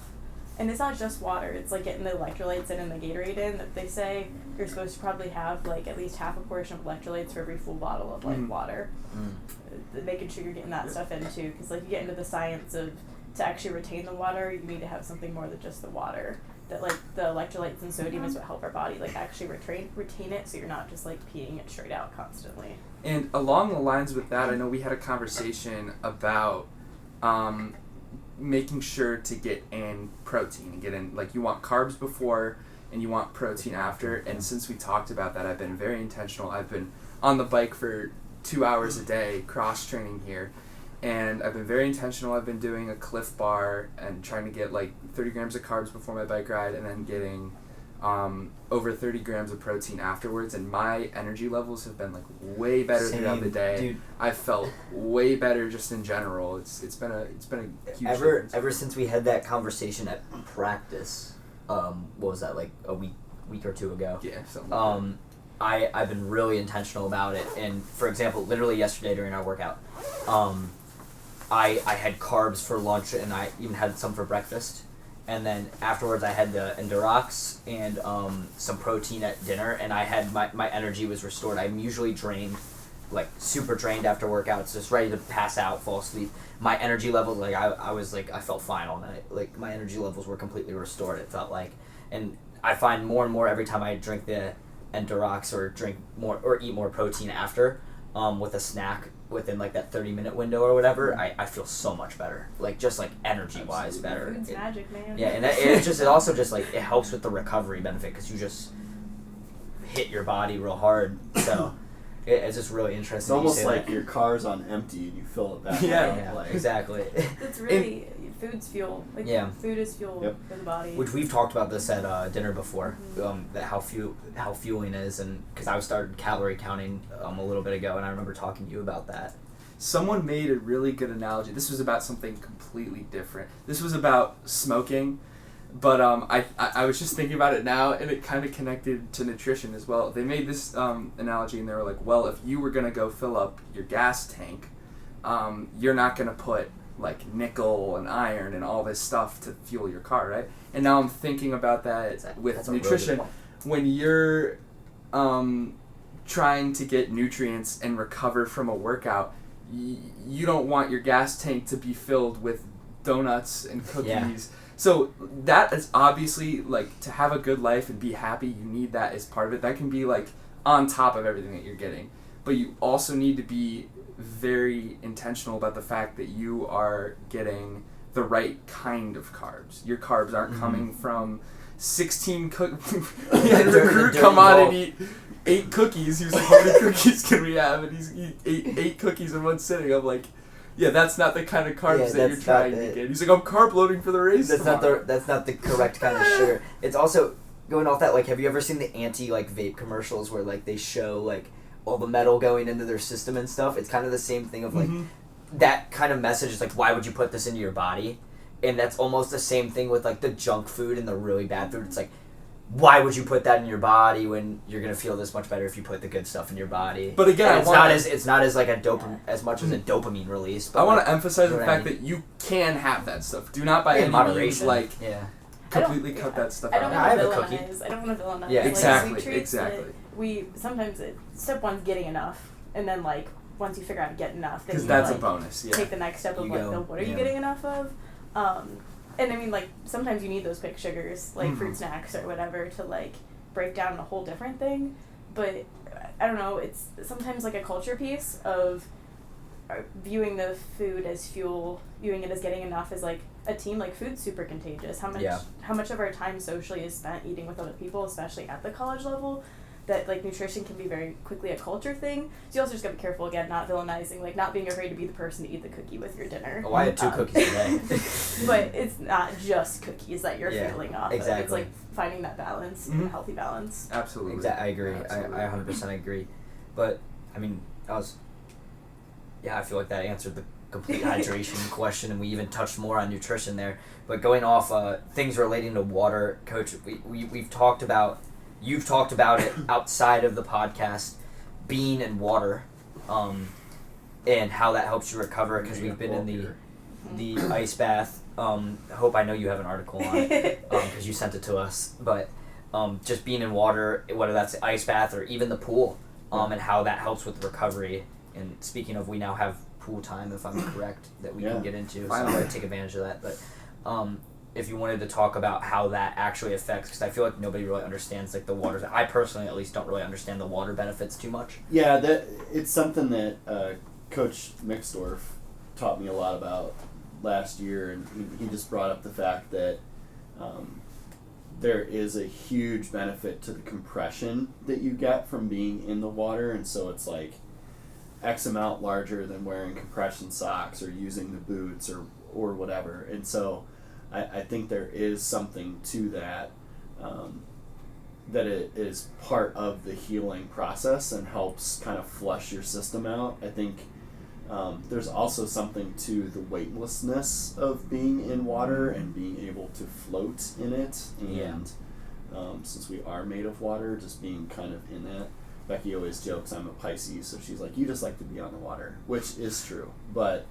And it's not just water, it's like getting the electrolytes in and the Gatorade in, that they say you're supposed to probably have like at least half a portion of electrolytes for every full bottle of like water. Making sure you're getting that stuff in too, because like you get into the science of to actually retain the water, you need to have something more than just the water. that like the electrolytes and sodium is what help our body like actually retain it, so you're not just like peeing it straight out constantly. And along the lines with that, I know we had a conversation about making sure to get in protein and get in, like, you want carbs before and you want protein after. And since we talked about that, I've been very intentional. I've been on the bike for 2 hours a day, cross training here, and I've been very intentional. I've been doing a Cliff Bar and trying to get like 30 grams of carbs before my bike ride, and then getting over 30 grams of protein afterwards, and my energy levels have been like way better throughout the day. Dude. I've felt way better just in general. It's been a huge difference. Ever since we had that conversation at practice, what was that, like a week or two ago? Yeah, something like that. I've been really intentional about it. And for example, literally yesterday during our workout, I had carbs for lunch, and I even had some for breakfast. And then afterwards I had the Endurox and some protein at dinner, and I had my energy was restored. I'm usually drained, like super drained after workouts, just ready to pass out, fall asleep. My energy levels, like I was like, I felt fine all night. Like my energy levels were completely restored, it felt like. And I find more and more every time I drink the Endurox or drink more or eat more protein after, with a snack within like that 30-minute window or whatever, I feel so much better, like just like energy wise better. Food's magic, man. Yeah, and it also just like it helps with the recovery benefit, because you just hit your body real hard, so it's just really interesting. It's almost like your car's on empty and you fill it back Yeah. up. Exactly. It's really food's fuel. Like food is fuel for the body. Which we've talked about this at dinner before, that how fueling is, and because I started calorie counting a little bit ago, and I remember talking to you about that. Someone made a really good analogy. This was about something completely different. This was about smoking, but I was just thinking about it now, and it kind of connected to nutrition as well. They made this analogy, and they were like, well, if you were going to go fill up your gas tank, you're not going to put like nickel and iron and all this stuff to fuel your car, right? And now I'm thinking about that with nutrition. When you're trying to get nutrients and recover from a workout, you don't want your gas tank to be filled with donuts and cookies. Yeah. So that is obviously, like, to have a good life and be happy, you need that as part of it. That can be like on top of everything that you're getting. But you also need to be very intentional about the fact that you are getting the right kind of carbs. Your carbs aren't coming from 16 the crew come on and eat 8 cookies. He was like, how many cookies can we have? And he's ate 8 cookies in one sitting. I'm like, yeah, that's not the kind of carbs that you're trying to get. He's like, I'm carb loading for the race. That's not the correct kind of sugar. It's also, going off that, like, have you ever seen the vape commercials where like they show like all the metal going into their system and stuff? It's kind of the same thing of like that kind of message is like, why would you put this into your body? And that's almost the same thing with like the junk food and the really bad food. It's like, why would you put that in your body when you're gonna feel this much better if you put the good stuff in your body? But again, it's not as like as much as a dopamine release. But I want to emphasize the fact that you can have that stuff. Do not by any means completely cut that stuff out. I don't want to villainize. Yeah, exactly. Sometimes step one's getting enough, and then like once you figure out to get enough, then because that's a bonus. Yeah. Take the next step of what are you getting enough of? And I mean, like, sometimes you need those quick sugars, like fruit snacks or whatever, to, like, break down a whole different thing. But, I don't know, it's sometimes, like, a culture piece of viewing the food as fuel, viewing it as getting enough as, like, a team. Like, food's super contagious. How much of our time socially is spent eating with other people, especially at the college level, that, like, nutrition can be very quickly a culture thing. So you also just gotta be careful, again, not villainizing, like, not being afraid to be the person to eat the cookie with your dinner. Oh, I had 2 cookies today. But it's not just cookies that you're feeling off of. It's, like, finding that balance, a healthy balance. Absolutely. I agree. Absolutely. I 100% agree. But, I mean, I feel like that answered the complete hydration question, and we even touched more on nutrition there. But going off things relating to water, Coach, we've talked about... You've talked about it outside of the podcast, being in water, and how that helps you recover, because we've been in the ice bath. Hope I know you have an article on it, because you sent it to us. But just being in water, whether that's the ice bath or even the pool, and how that helps with recovery. And speaking of, we now have pool time, if I'm correct, that we can get into. So I'm going to take advantage of that. But if you wanted to talk about how that actually affects, because I feel like nobody really understands like the water. I personally at least don't really understand the water benefits too much. Yeah, that it's something that Coach Mixdorf taught me a lot about last year, and he just brought up the fact that there is a huge benefit to the compression that you get from being in the water, and so it's like X amount larger than wearing compression socks or using the boots or whatever. And so I think there is something to that, that it is part of the healing process and helps kind of flush your system out. I think there's also something to the weightlessness of being in water and being able to float in it. And since we are made of water, just being kind of in that. Becky always jokes I'm a Pisces, so she's like, you just like to be on the water, which is true. But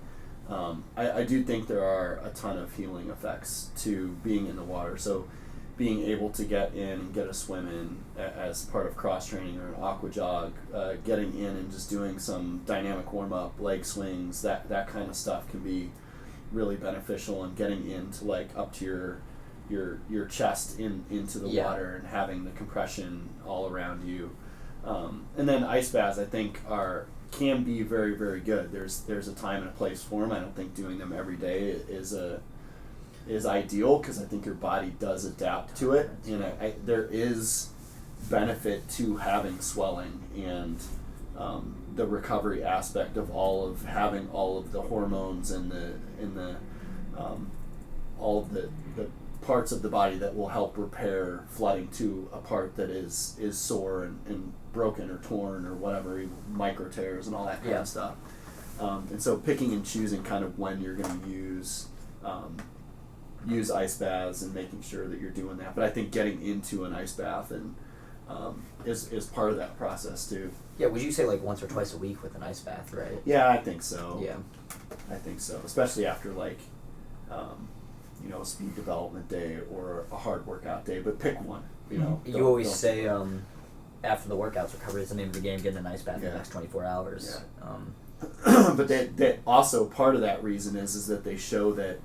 I do think there are a ton of healing effects to being in the water. So being able to get in and get a swim in as part of cross training or an aqua jog, getting in and just doing some dynamic warm up, leg swings, that kind of stuff can be really beneficial. And getting into like up to your chest into the water and having the compression all around you. And then ice baths, I think, can be very, very good. There's a time and a place for them. I don't think doing them every day is ideal, because I think your body does adapt to it, and there is benefit to having swelling and the recovery aspect of having all of the hormones and the all of the parts of the body that will help repair flooding to a part that is sore and broken or torn or whatever, micro tears and all that kind of stuff. And so picking and choosing kind of when you're going to use ice baths and making sure that you're doing that. But I think getting into an ice bath and is part of that process too. Yeah, would you say like once or twice a week with an ice bath, right? Yeah, I think so. Yeah. I think so, especially after like a speed development day or a hard workout day, but pick one. You always say after the workouts, recovery is the name of the game. Get in an ice bath in the next 24 hours. Yeah. But that also part of that reason is that they show that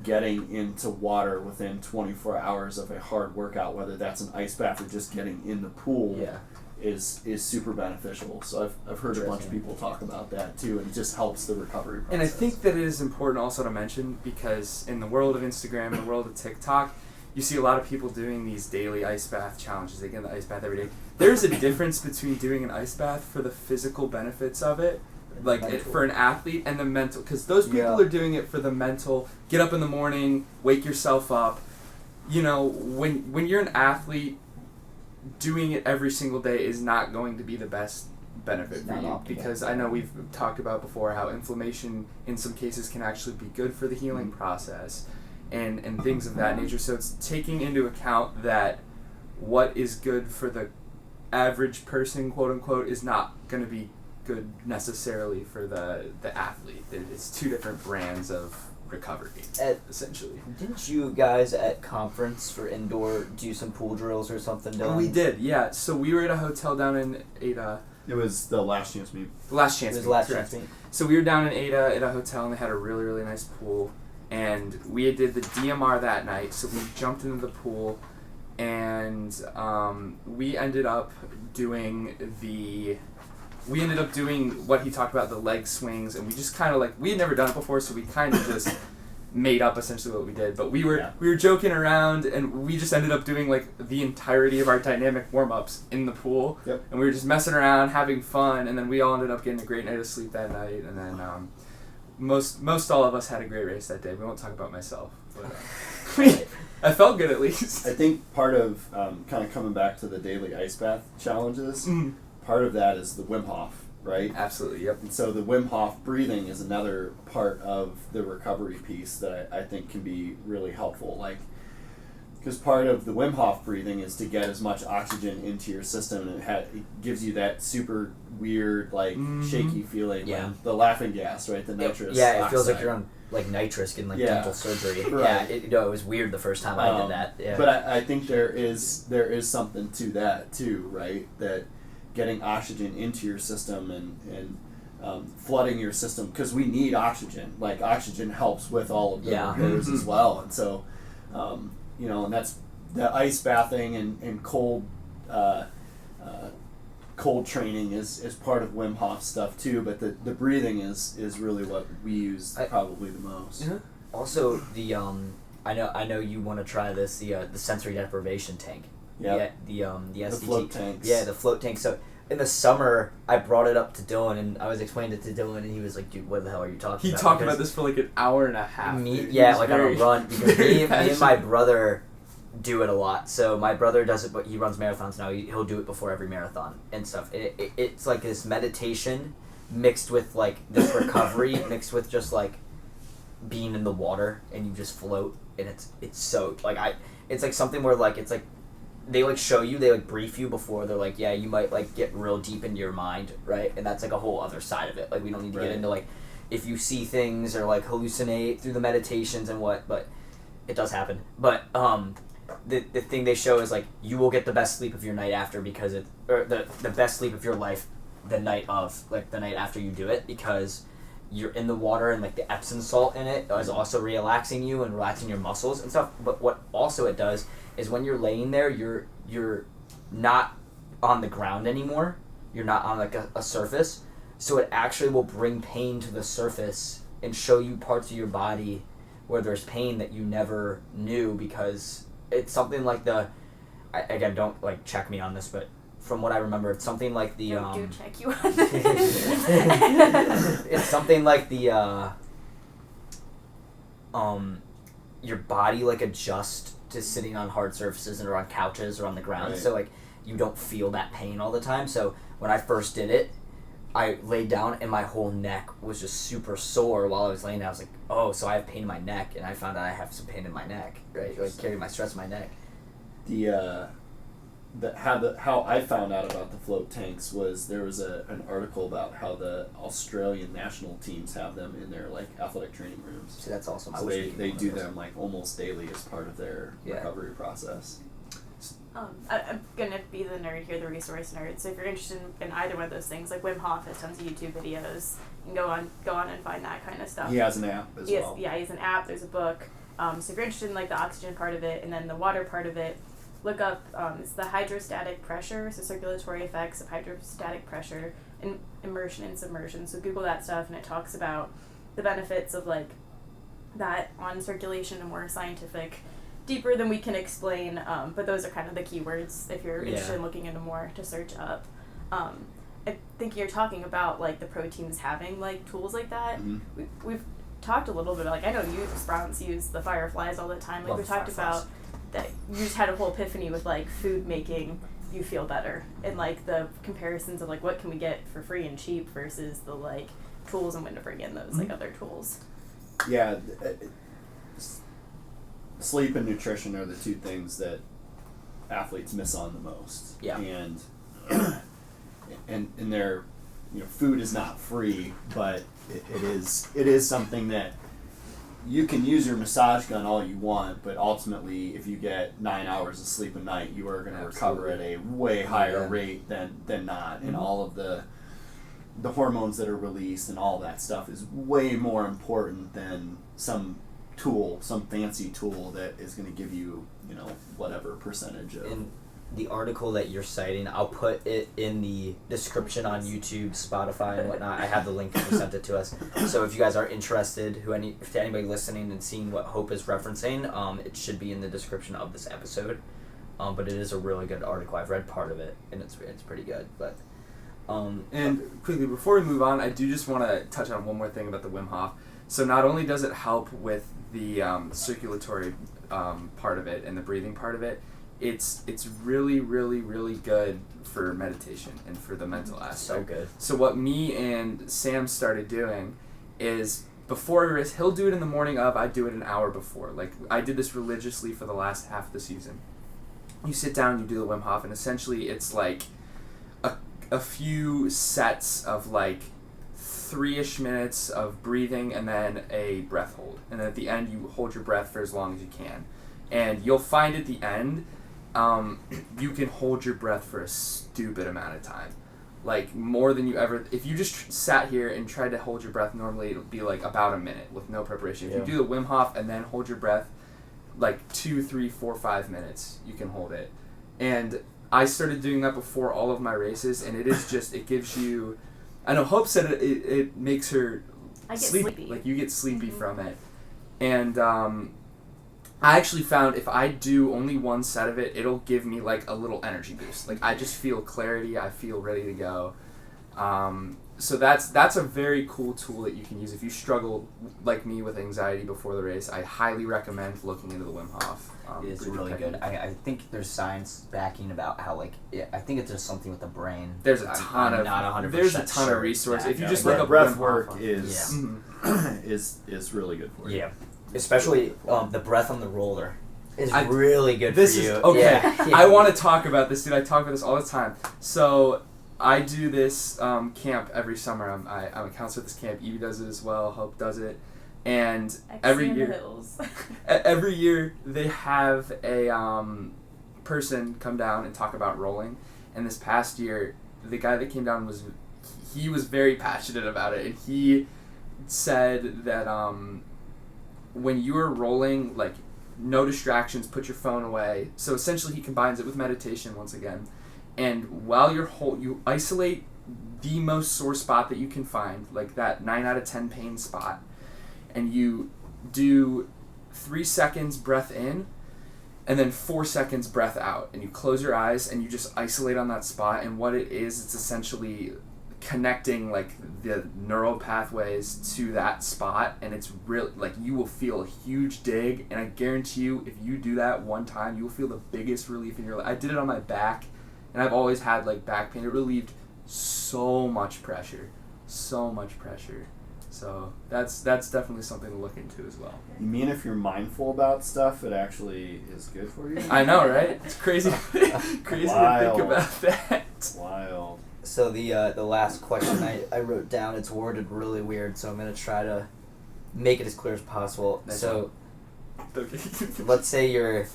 getting into water within 24 hours of a hard workout, whether that's an ice bath or just getting in the pool, is super beneficial. So I've heard a bunch of people talk about that too, and it just helps the recovery process. And I think that it is important also to mention, because in the world of Instagram, in the world of TikTok, you see a lot of people doing these daily ice bath challenges. They get in the ice bath every day. There's a difference between doing an ice bath for the physical benefits of it, like for an athlete, and the mental, because those people are doing it for the mental. Get up in the morning, wake yourself up. When you're an athlete, doing it every single day is not going to be the best benefit for you, because I know we've talked about before how inflammation in some cases can actually be good for the healing process and things of that nature. So it's taking into account that what is good for the average person, quote unquote, is not going to be good necessarily for the athlete. It's two different brands of recovery, essentially. Didn't you guys at conference for indoor do some pool drills or something? Dylan? We did, yeah. So we were at a hotel down in Ada. It was the Last Chance Meet. Last Chance Meet. Last Chance Meet. So we were down in Ada at a hotel, and they had a really, really nice pool. And we did the DMR that night, so we jumped into the pool, and we ended up doing what he talked about, the leg swings, and we just kind of we had never done it before, so we kind of just made up essentially what we did. But we were joking around, and we just ended up doing the entirety of our dynamic warm-ups in the pool. Yep. And we were just messing around, having fun, and then we all ended up getting a great night of sleep that night. And then most all of us had a great race that day. We won't talk about myself, but I felt good at least. I think part of kind of coming back to the daily ice bath challenges. Part of that is the Wim Hof, right? Absolutely, yep. And so the Wim Hof breathing is another part of the recovery piece that I think can be really helpful. Because part of the Wim Hof breathing is to get as much oxygen into your system, and it gives you that super weird, shaky feeling. Yeah. The laughing gas, right? The nitrous Yeah, it oxide. feels like you're on nitrous getting dental surgery. Right. Yeah, it was weird the first time I did that. Yeah. But I think there is something to that too, right? That getting oxygen into your system and flooding your system, because we need oxygen. Oxygen helps with all of the repairs as well. And so And that's the ice bathing and cold cold training is part of Wim Hof stuff too, but the breathing is really what we use probably the most. Mm-hmm. Also, the I know you want to try this, the sensory deprivation tank. Yeah. The SDT. The float tanks. Yeah, the float tank. So in the summer, I brought it up to Dylan, and I was explaining it to Dylan, and he was like, "Dude, what the hell are you talking about?" He talked about this for like an hour and a half. On a run, because me and my brother do it a lot. So my brother does it, but he runs marathons now. He'll do it before every marathon and stuff. It's like this meditation mixed with like this recovery, mixed with just like being in the water, and you just float, and it's so like it's like something where like it's like they like show you, they like brief you before, they're like, yeah, you might like get real deep into your mind, right? And that's like a whole other side of it. Like we don't need to get into like if you see things or like hallucinate through the meditations and what, but it does happen. But the thing they show is like you will get the best sleep of your night after because the best sleep of your life the night after you do it, because you're in the water and like the Epsom salt in it is also relaxing you and relaxing your muscles and stuff. But what also it does is when you're laying there, you're not on the ground anymore. You're not on like a surface. So it actually will bring pain to the surface and show you parts of your body where there's pain that you never knew, because it's something like again, don't like check me on this, but from what I remember, it's something like the do check you on this. it's something like the your body like adjusts to sitting on hard surfaces and or on couches or on the ground, so like you don't feel that pain all the time. So when I first did it, I laid down and my whole neck was just super sore while I was laying down. I was like, oh, so I have pain in my neck, and I found out I have some pain in my neck, right? Like carrying my stress in my neck. How I found out about the float tanks was there was an article about how the Australian national teams have them in their like athletic training rooms. See, that's awesome. So they do them like almost daily as part of their recovery process. I'm gonna be the nerd here, the resource nerd. So if you're interested in either one of those things, like Wim Hof has tons of YouTube videos. You can go on and find that kind of stuff. He has an app as well. Yeah, he has an app. There's a book. So if you're interested in like the oxygen part of it and then the water part of it, look up it's the hydrostatic pressure, so circulatory effects of hydrostatic pressure, and immersion and submersion. So Google that stuff, and it talks about the benefits of like that on circulation and more scientific, deeper than we can explain, but those are kind of the keywords if you're interested in looking into more to search up. I think you're talking about like the pro teams having like tools like that. Mm-hmm. We've talked a little bit about, like, I know you Sprouts use the Fireflies all the time. Like we talked about that you just had a whole epiphany with like food making you feel better, and like the comparisons of like what can we get for free and cheap versus the like tools and when to bring in those like other tools. Yeah. Sleep and nutrition are the two things that athletes miss on the most. Yeah. And their, food is not free, but it is something that you can use your massage gun all you want, but ultimately, if you get 9 hours of sleep a night, you are going to recover at a way higher rate than not. Mm-hmm. And all of the hormones that are released and all that stuff is way more important than some fancy tool that is going to give you, whatever percentage of. In the article that you're citing, I'll put it in the description on YouTube, Spotify, and whatnot. I have the link if you sent it to us. So if you guys are interested, if anybody listening and seeing what Hope is referencing, it should be in the description of this episode. But it is a really good article. I've read part of it, and it's pretty good. But and quickly before we move on, I do just want to touch on one more thing about the Wim Hof. So not only does it help with the circulatory part of it and the breathing part of it, it's really, really, really good for meditation and for the mental aspect. So good. So what me and Sam started doing is before a race, he'll do it in the morning of, I do it an hour before. Like, I did this religiously for the last half of the season. You sit down, you do the Wim Hof, and essentially it's like a few sets of like 3-ish minutes of breathing and then a breath hold. And then at the end, you hold your breath for as long as you can. And you'll find at the end, you can hold your breath for a stupid amount of time. Like, more than you ever... If you just sat here and tried to hold your breath normally, it'll be like about a minute with no preparation. If you do the Wim Hof and then hold your breath, like 2, 3, 4, 5 minutes you can hold it. And I started doing that before all of my races, and it is just, it gives you, I know Hope said it makes her I get sleepy. sleepy. Like you get sleepy from it. And I actually found if I do only one set of it, it'll give me like a little energy boost. Like I just feel clarity, I feel ready to go. So that's a very cool tool that you can use if you struggle like me with anxiety before the race. I highly recommend looking into the Wim Hof. It's breathing really technique. good. I think there's science backing about how like I think it's just something with the brain. There's a I'm ton of not 100% there's a ton sure of resources. If you just Yeah, look up breath Wim work Hof, is Mhm. is really good for you. Yeah, especially the breath on the roller is I- really good This for is you. okay. Yeah. I want to talk about this, dude. I talk about this all the time. So I do this camp every summer. I'm a counselor at this camp. Evie does it as well. Hope does it, and every in the year, hills. every year they have a person come down and talk about rolling. And this past year, the guy that came down was very passionate about it, and he said that when you are rolling, like, no distractions, put your phone away. So essentially he combines it with meditation once again. And while you isolate the most sore spot that you can find, like that 9 out of 10 pain spot, and you do 3 seconds breath in, and then 4 seconds breath out, and you close your eyes and you just isolate on that spot. And what it is, it's essentially connecting like the neural pathways to that spot, and it's really like you will feel a huge dig. And I guarantee you, if you do that one time, you will feel the biggest relief in your life. I did it on my back, and I've always had like back pain. It relieved so much pressure. So that's definitely something to look into as well. You mean if you're mindful about stuff, it actually is good for you? I know, right? It's crazy, crazy to Wild. think about that. Wild. So the last question I wrote down, it's worded really weird, so I'm gonna try to make it as clear as possible. Nice So Okay. let's say you're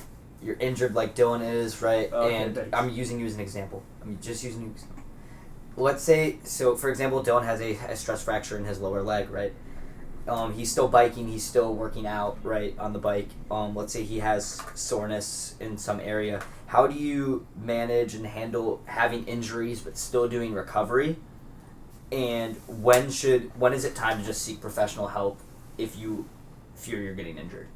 injured like Dylan is, right? Okay, and thanks. I'm using you as an example. I'm just using you. Let's say, so for example, Dylan has a stress fracture in his lower leg, right? He's still biking, he's still working out, right, on the bike. Let's say he has soreness in some area. How do you manage and handle having injuries but still doing recovery? And when is it time to just seek professional help if you fear you're getting injured?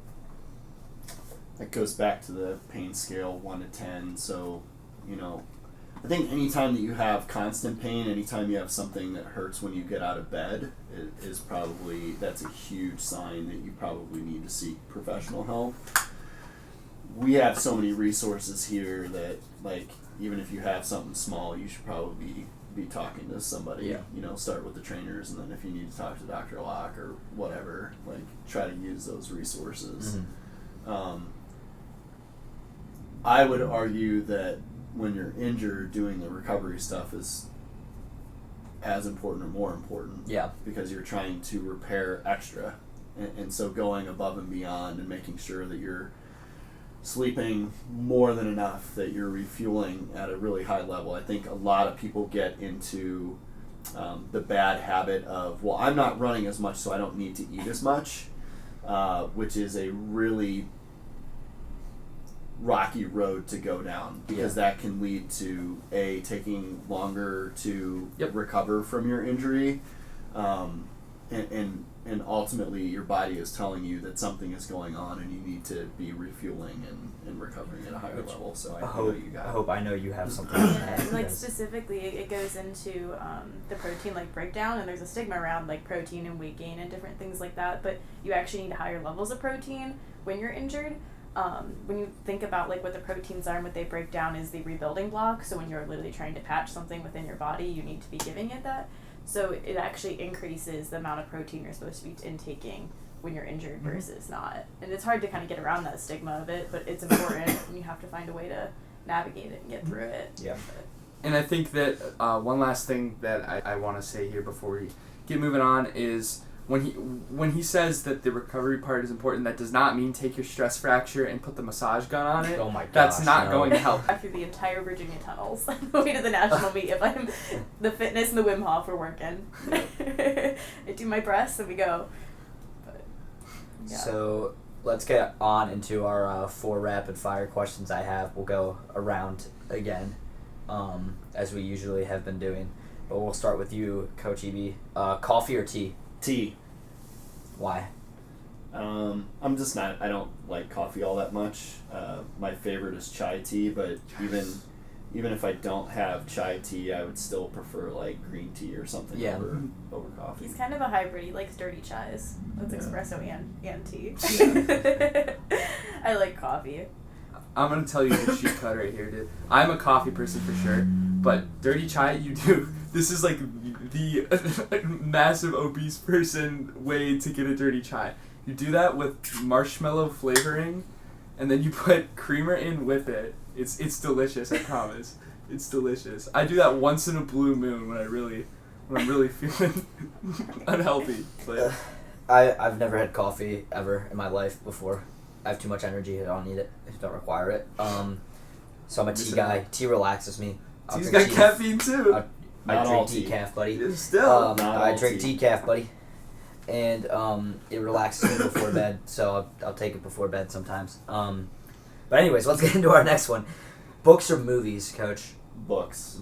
That goes back to the pain scale 1 to 10. So, I think anytime that you have constant pain, anytime you have something that hurts when you get out of bed, that's a huge sign that you probably need to seek professional help. We have so many resources here that, like, even if you have something small, you should probably be talking to somebody. Yeah. Start with the trainers, and then if you need to talk to Dr. Locke or whatever, like, try to use those resources. Mm-hmm. I would argue that when you're injured, doing the recovery stuff is as important or more important. Yeah. Because you're trying to repair extra. And so going above and beyond and making sure that you're sleeping more than enough, that you're refueling at a really high level. I think a lot of people get into the bad habit of, well, I'm not running as much, so I don't need to eat as much, which is a really rocky road to go down, because that can lead to taking longer to recover from your injury, and ultimately your body is telling you that something is going on and you need to be refueling and recovering at a higher level. So I know you have something. Yeah, like specifically, it goes into the protein like breakdown, and there's a stigma around like protein and weight gain and different things like that. But you actually need higher levels of protein when you're injured. When you think about like what the proteins are and what they break down is the rebuilding block. So when you're literally trying to patch something within your body, you need to be giving it that. So it actually increases the amount of protein you're supposed to be intaking when you're injured versus not. And it's hard to kind of get around that stigma of it, but it's important, and you have to find a way to navigate it and get through it. Yeah. And I think that one last thing that I want to say here before we get moving on is when he says that the recovery part is important, that does not mean take your stress fracture and put the massage gun on it. Oh my gosh, That's not going to help. Through the entire Virginia tunnels on the way to the national meet. If I'm the fitness and the Wim Hof are working, I do my breaths and we go. But, yeah. So let's get on into our 4 rapid fire questions I have. We'll go around again, as we usually have been doing. But we'll start with you, Coach Eby. Coffee or tea? Tea. Why? I'm just not. I don't like coffee all that much. My favorite is chai tea, but even if I don't have chai tea, I would still prefer like green tea or something over coffee. He's kind of a hybrid. He likes dirty chais. That's espresso and tea. I like coffee. I'm gonna tell you the cheat code right here, dude. I'm a coffee person for sure, but dirty chai, you do. This is like the massive obese person way to get a dirty chai. You do that with marshmallow flavoring, and then you put creamer in with it. It's delicious, I promise. It's delicious. I do that once in a blue moon when I'm really feeling unhealthy. But I've never had coffee ever in my life before. I have too much energy. I don't need it. I don't require it. So I'm a tea guy. Tea relaxes me. Tea's got caffeine too. I drink decaf, buddy. Still. I drink decaf, buddy. And it relaxes me before bed, so I'll take it before bed sometimes. But anyways, let's get into our next one. Books or movies, Coach? Books.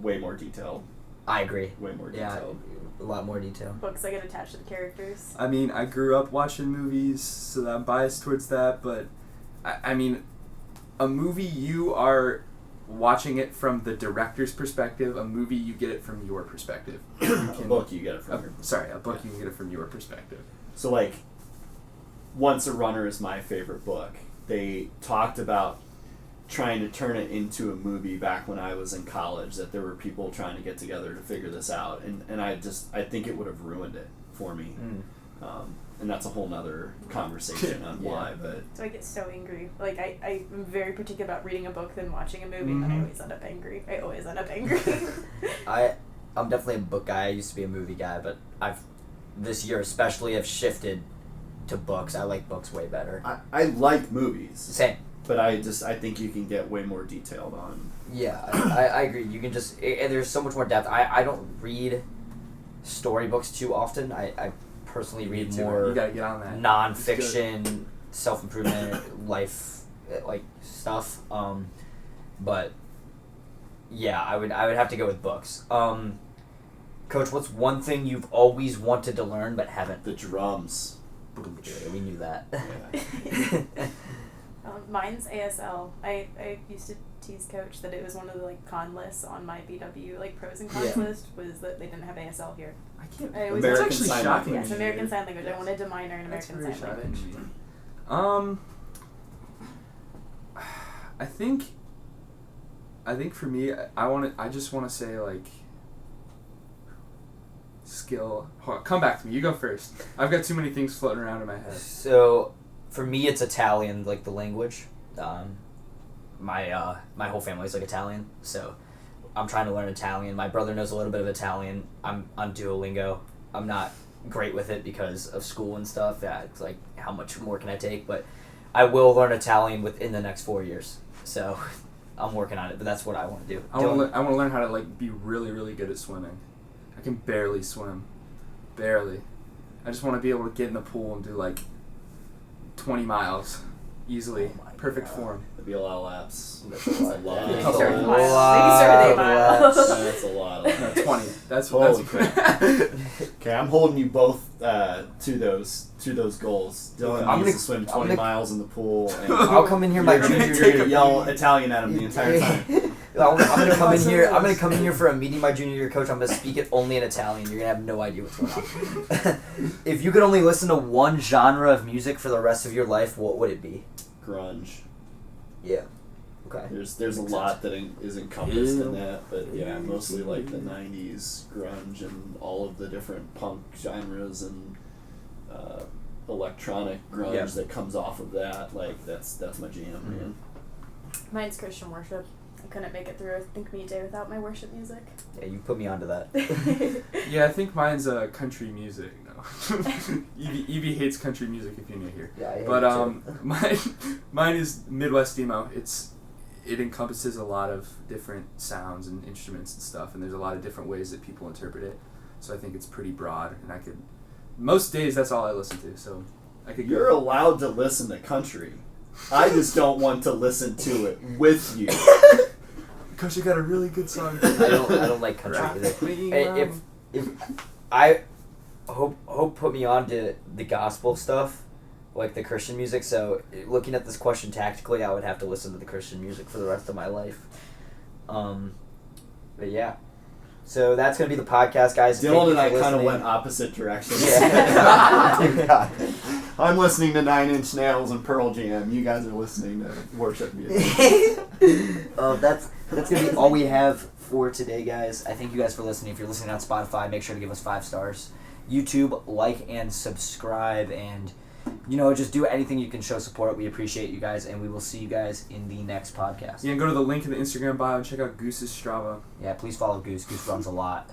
Way more detailed. I agree. Way more detailed. Yeah, a lot more detail. Books, I get attached to the characters. I mean, I grew up watching movies, so I'm biased towards that, but I mean, a movie, you are watching it from the director's perspective. A movie, you get it from your perspective. A book, you get it from your perspective. Sorry, a book, you can get it from your perspective. So, like, Once a Runner is my favorite book. They talked about trying to turn it into a movie back when I was in college, that there were people trying to get together to figure this out, and I think it would have ruined it for me. And that's a whole nother conversation on why, but... So I get so angry. Like, I'm very particular about reading a book than watching a movie, and then I always end up angry. I'm definitely a book guy. I used to be a movie guy, but this year especially have shifted to books. I like books way better. I like movies. Same. But I think you can get way more detailed on... Yeah, I agree. You can just... And there's so much more depth. I don't read storybooks too often. I personally read more you gotta get on that. non-fiction, self-improvement, life, like, stuff. But, yeah, I would have to go with books. Coach, what's one thing you've always wanted to learn but haven't? The drums. Yeah, we knew that. Yeah. Mine's ASL. I used to tease Coach that it was one of the like con lists on my BW like pros and cons list was that they didn't have ASL here. I can't. That's actually Sign shocking. Yes, to me. American Sign Language. Yes. I wanted to minor in American That's Sign very Language. shocking to me. I think for me, I just want to say like skill. Hold on, come back to me. You go first. I've got too many things floating around in my head. So, for me, it's Italian, like the language. My whole family's like Italian, so I'm trying to learn Italian. My brother knows a little bit of Italian. I'm on Duolingo. I'm not great with it because of school and stuff. Yeah, it's like how much more can I take? But I will learn Italian within the next 4 years. So I'm working on it, but that's what I want to do. I want to learn how to like be really, really good at swimming. I can barely swim, barely. I just want to be able to get in the pool and do like 20 miles easily, perfect form. That'd be a lot of laps. That's a lot. lot. These These are are a miles. lot These are the of miles. laps. That's a lot of No, 20. That's Holy crap. Okay, I'm holding you both to those goals. Dylan I'm needs gonna- to swim I'm 20 gonna- miles in the pool. And I'll come in here my you're gonna junior take year. a yell Italian at him the entire time. I'm gonna come in here. I'm gonna come in here for a meeting my junior year coach. I'm gonna speak it only in Italian. You're gonna have no idea what's going on. If you could only listen to one genre of music for the rest of your life, what would it be? Grunge. Yeah. Okay. There's a lot that is encompassed in that, but yeah, mostly like the 90s grunge and all of the different punk genres and electronic grunge that comes off of that. Like that's my jam, man. Mine's Christian worship. I couldn't make it through a Think Me Day without my worship music. Yeah, you put me onto that. Yeah, I think mine's country music. No, Evie hates country music if you're new here. Yeah, I hate But it too. mine is Midwest emo. It encompasses a lot of different sounds and instruments and stuff, and there's a lot of different ways that people interpret it. So I think it's pretty broad, and most days that's all I listen to. So I could You're go. allowed to listen to country. I just don't want to listen to it with you. Because you got a really good song. I don't like country either. Hey, if I hope put me on to the gospel stuff, like the Christian music. So looking at this question tactically, I would have to listen to the Christian music for the rest of my life. But yeah. So that's gonna be the podcast, guys. Dylan and I kind of went opposite directions. Yeah. I'm listening to Nine Inch Nails and Pearl Jam. You guys are listening to worship music. That's gonna be all we have for today, guys. I thank you guys for listening. If you're listening on Spotify, make sure to give us 5 stars. YouTube, like and subscribe, and just do anything you can show support. We appreciate you guys, and we will see you guys in the next podcast. Yeah, and go to the link in the Instagram bio and check out Goose's Strava. Yeah, please follow Goose. Goose runs a lot.